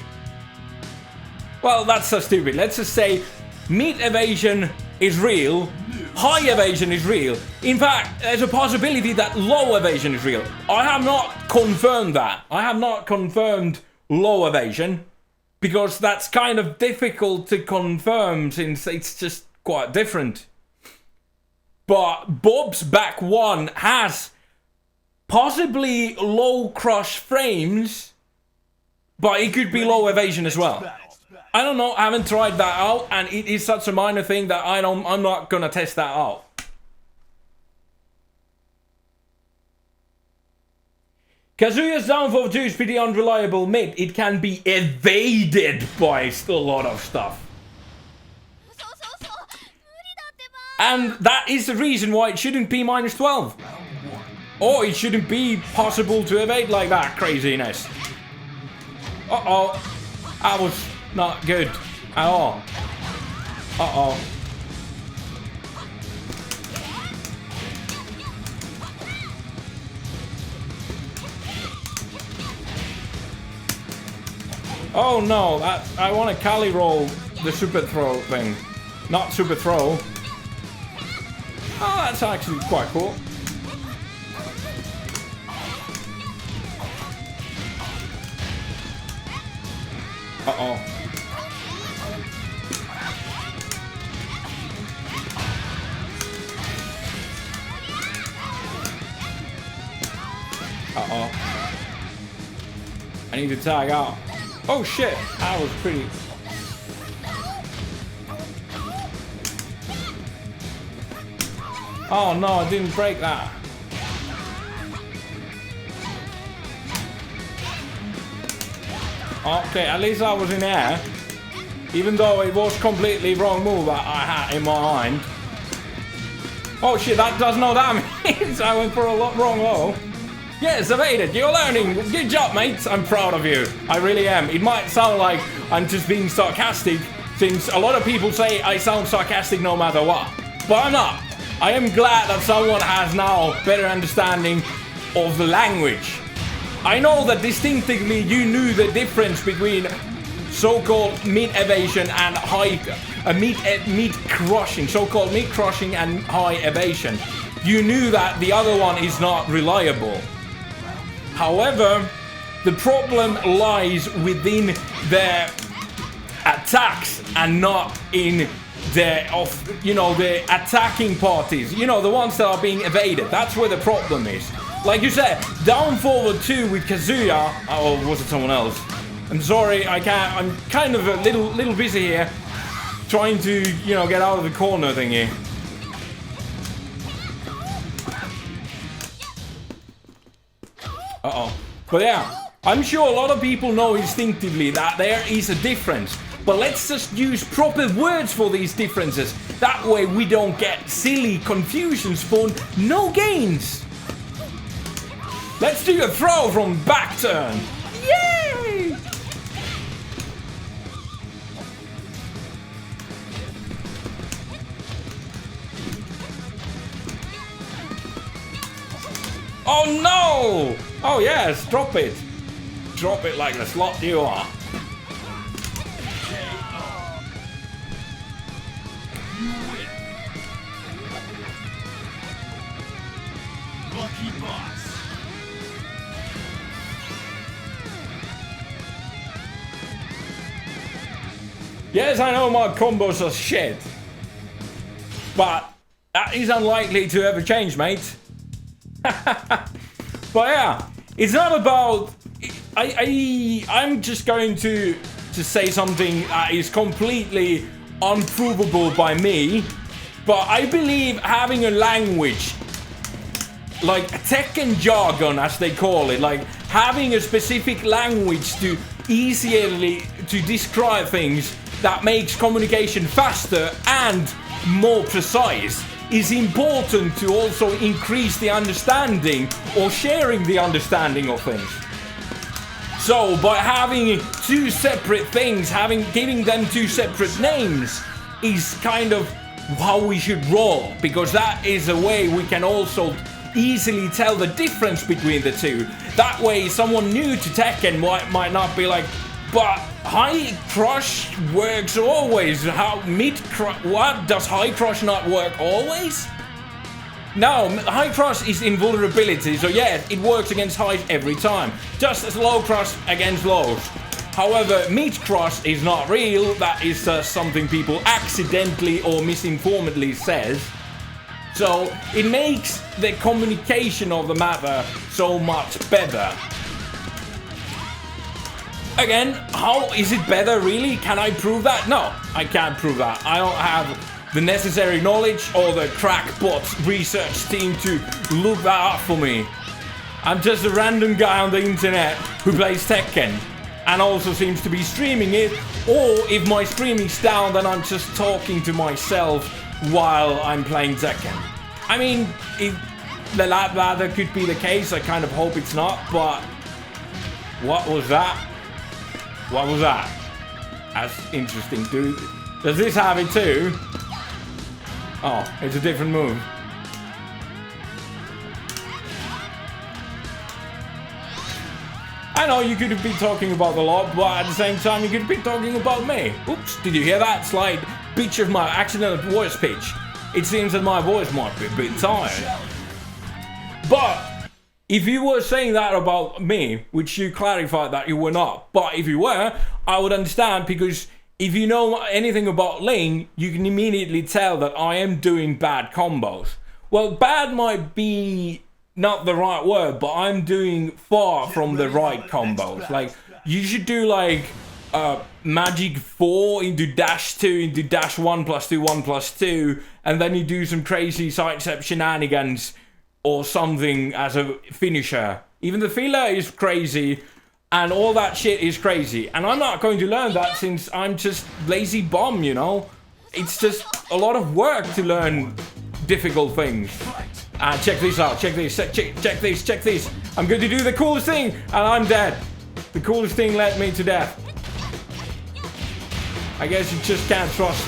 Well, that's so stupid. Let's just say mid evasion is real, high evasion is real. In fact, there's a possibility that low evasion is real. I have not confirmed that. I have not confirmed low evasion. Because that's kind of difficult to confirm since it's just quite different. But Bob's back one has possibly low crush frames, but it could be low evasion as well. I don't know, I haven't tried that out, and it is such a minor thing that I'm not gonna test that out. Kazuya's downfall 2 is pretty unreliable mid. It can be evaded by a lot of stuff. And that is the reason why it shouldn't be -12. Or it shouldn't be possible to evade like that craziness. Uh-oh. That was not good at all. Uh-oh. Oh no, I want to Kali roll the super throw thing. Not super throw. Oh, that's actually quite cool. Uh-oh. Uh-oh. I need to tag out. Oh shit, that was pretty... Oh no, I didn't break that. Okay, at least I was in air. Even though it was completely wrong move that I had in my mind. Oh shit, that does no damage. I went for a lot wrong low. Yes, evaded. You're learning. Good job, mate. I'm proud of you. I really am. It might sound like I'm just being sarcastic, since a lot of people say I sound sarcastic no matter what. But I'm not. I am glad that someone has now better understanding of the language. I know that distinctively you knew the difference between so-called mid evasion and high mid crushing, so-called mid crushing and high evasion. You knew that the other one is not reliable. However, the problem lies within their attacks and not in the attacking parties. You know, the ones that are being evaded. That's where the problem is. Like you said, down forward 2 with Kazuya. Oh, was it someone else? I'm sorry, I can't. I'm kind of a little busy here, trying to, you know, get out of the corner thingy. Uh-oh. But yeah, I'm sure a lot of people know instinctively that there is a difference. But let's just use proper words for these differences. That way we don't get silly confusions for no gains. Let's do a throw from back turn. Yay! Oh no! Oh yes, drop it. Drop it like the slot you are. Lucky boss. Yes, I know my combos are shit. But that is unlikely to ever change, mate. But yeah, it's not about... I'm just going to say something that is completely unprovable by me. But I believe having a language, like Tekken jargon as they call it, like having a specific language to easily to describe things that makes communication faster and more precise is important to also increase the understanding or sharing the understanding of things. So by having two separate things, giving them two separate names is kind of how we should roll, because that is a way we can also easily tell the difference between the two. That way someone new to Tekken might not be like, but high crush works always. What? Does high crush not work always? No, high crush is invulnerability, so yeah, it works against highs every time. Just as low crush against lows. However, meat crush is not real. That is something people accidentally or misinformedly says. So it makes the communication of the matter so much better. Again, how is it better really? Can I prove that? No, I can't prove that. I don't have the necessary knowledge or the crackpot research team to look that up for me. I'm just a random guy on the internet who plays Tekken and also seems to be streaming it, or if my streaming's down, then I'm just talking to myself while I'm playing Tekken. I mean, the latter could be the case. I kind of hope it's not, but what was that? What was that? That's interesting, dude. Does this have it too? Oh, it's a different move. I know you could be talking about the lot, but at the same time you could be talking about me. Oops, did you hear that slight pitch of my accidental voice pitch? It seems that my voice might be a bit tired. But if you were saying that about me, which you clarified that you were not, but if you were, I would understand, because if you know anything about Ling, you can immediately tell that I am doing bad combos. Well, bad might be not the right word, but I'm doing far from the right combos. Like, you should do like magic 4 into dash 2 into dash 1 plus 2 1 plus 2, and then you do some crazy sidestep shenanigans or something as a finisher. Even the filler is crazy, and all that shit is crazy. And I'm not going to learn that since I'm just lazy bum, you know? It's just a lot of work to learn difficult things. Check this out, check this, check this, check this. I'm going to do the coolest thing, and I'm dead. The coolest thing led me to death. I guess you just can't trust.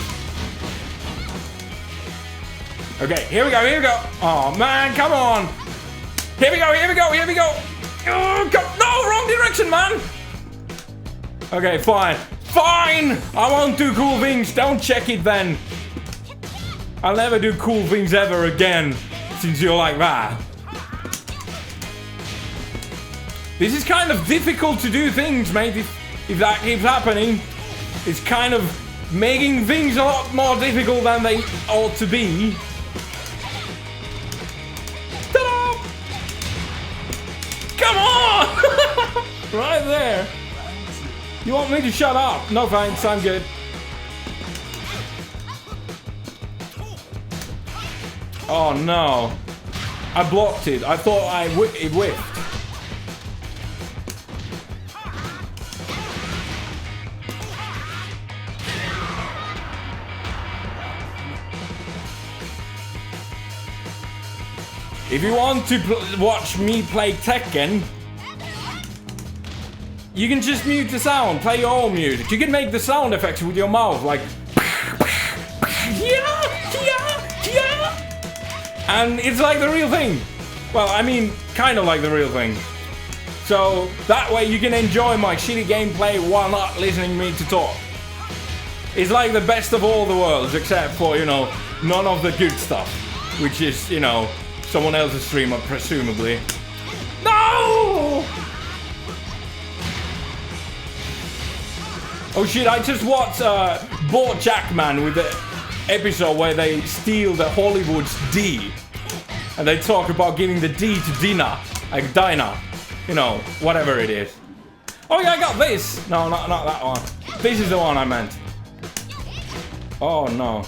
Okay, here we go, here we go. Oh man, come on. Here we go, here we go, here we go. Oh, no, wrong direction, man. Okay, fine. Fine! I won't do cool things. Don't check it then. I'll never do cool things ever again, since you're like that. This is kind of difficult to do things, mate, if that keeps happening. It's kind of making things a lot more difficult than they ought to be. Ta-da! Come on! Right there. You want me to shut up? No thanks, I'm good. Oh no. I blocked it. I thought it whiffed. If you want to watch me play Tekken, you can just mute the sound, play your own music. You can make the sound effects with your mouth, like and it's like the real thing. Well, I mean, kind of like the real thing. So that way you can enjoy my shitty gameplay while not listening to me to talk. It's like the best of all the worlds, except for, you know, none of the good stuff, which is, you know, someone else's streamer, presumably. No! Oh shit, I just watched BoJackman with the episode where they steal the Hollywood's D. And they talk about giving the D to Dina. Like Dinah. You know, whatever it is. Oh yeah, I got this! No, not that one. This is the one I meant. Oh no.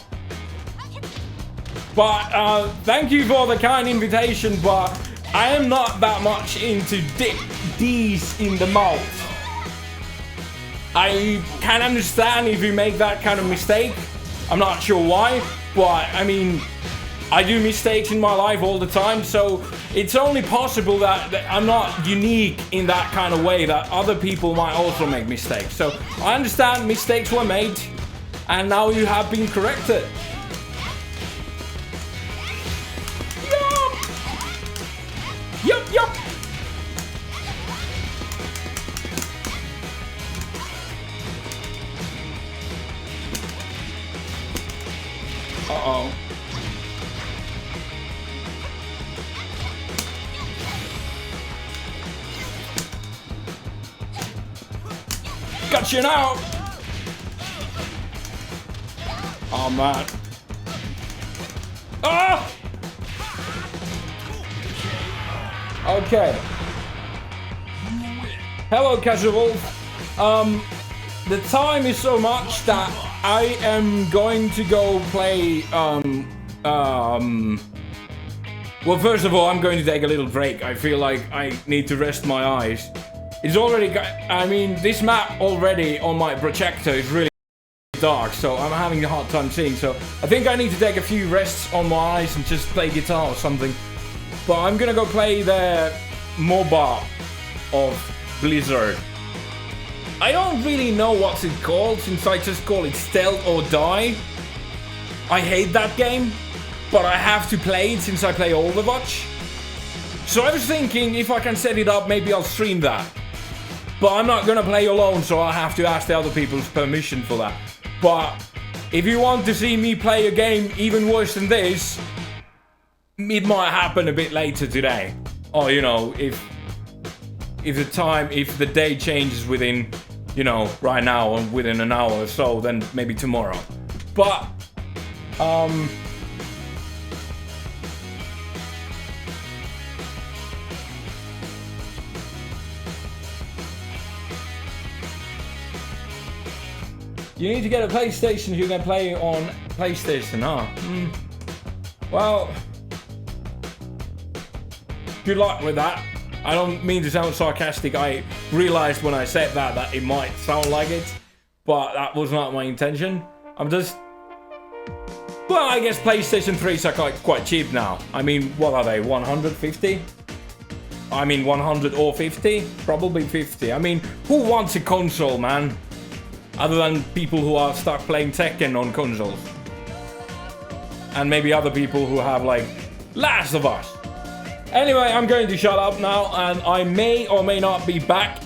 But, thank you for the kind invitation, but I am not that much into D's in the mouth. I can understand if you make that kind of mistake. I'm not sure why, but I mean, I do mistakes in my life all the time, so it's only possible that I'm not unique in that kind of way, that other people might also make mistakes. So I understand mistakes were made, and now you have been corrected. Yup. Uh-oh. Got you now! Oh, man. Ah! Okay. Hello, Casual. The time is so much that I am going to go play, well, first of all, I'm going to take a little break. I feel like I need to rest my eyes. It's already got, I mean, this map already on my projector is really dark, so I'm having a hard time seeing. So I think I need to take a few rests on my eyes and just play guitar or something. But I'm gonna go play the MOBA of Blizzard. I don't really know what's it called, since I just call it Stealth or Die. I hate that game, but I have to play it since I play Overwatch. So I was thinking if I can set it up, maybe I'll stream that. But I'm not gonna play alone, so I'll have to ask the other people's permission for that. But if you want to see me play a game even worse than this, it might happen a bit later today. Or, you know, if the day changes within, you know, right now or within an hour or so, then maybe tomorrow. But, you need to get a PlayStation, you can play on PlayStation, huh? Well, good luck with that. I don't mean to sound sarcastic. I realized when I said that it might sound like it, but that was not my intention. I'm just... Well, I guess PlayStation 3s are quite cheap now. I mean, what are they, 150? I mean, 100 or 50? Probably 50. I mean, who wants a console, man? Other than people who are stuck playing Tekken on consoles. And maybe other people who have, like, Last of Us. Anyway, I'm going to shut up now, and I may or may not be back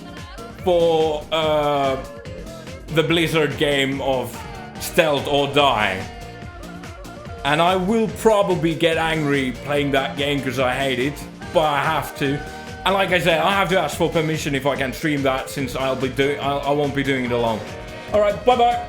for the Blizzard game of Stealth or Die. And I will probably get angry playing that game because I hate it, but I have to. And like I said, I have to ask for permission if I can stream that, since I won't be doing it alone. Alright, bye bye!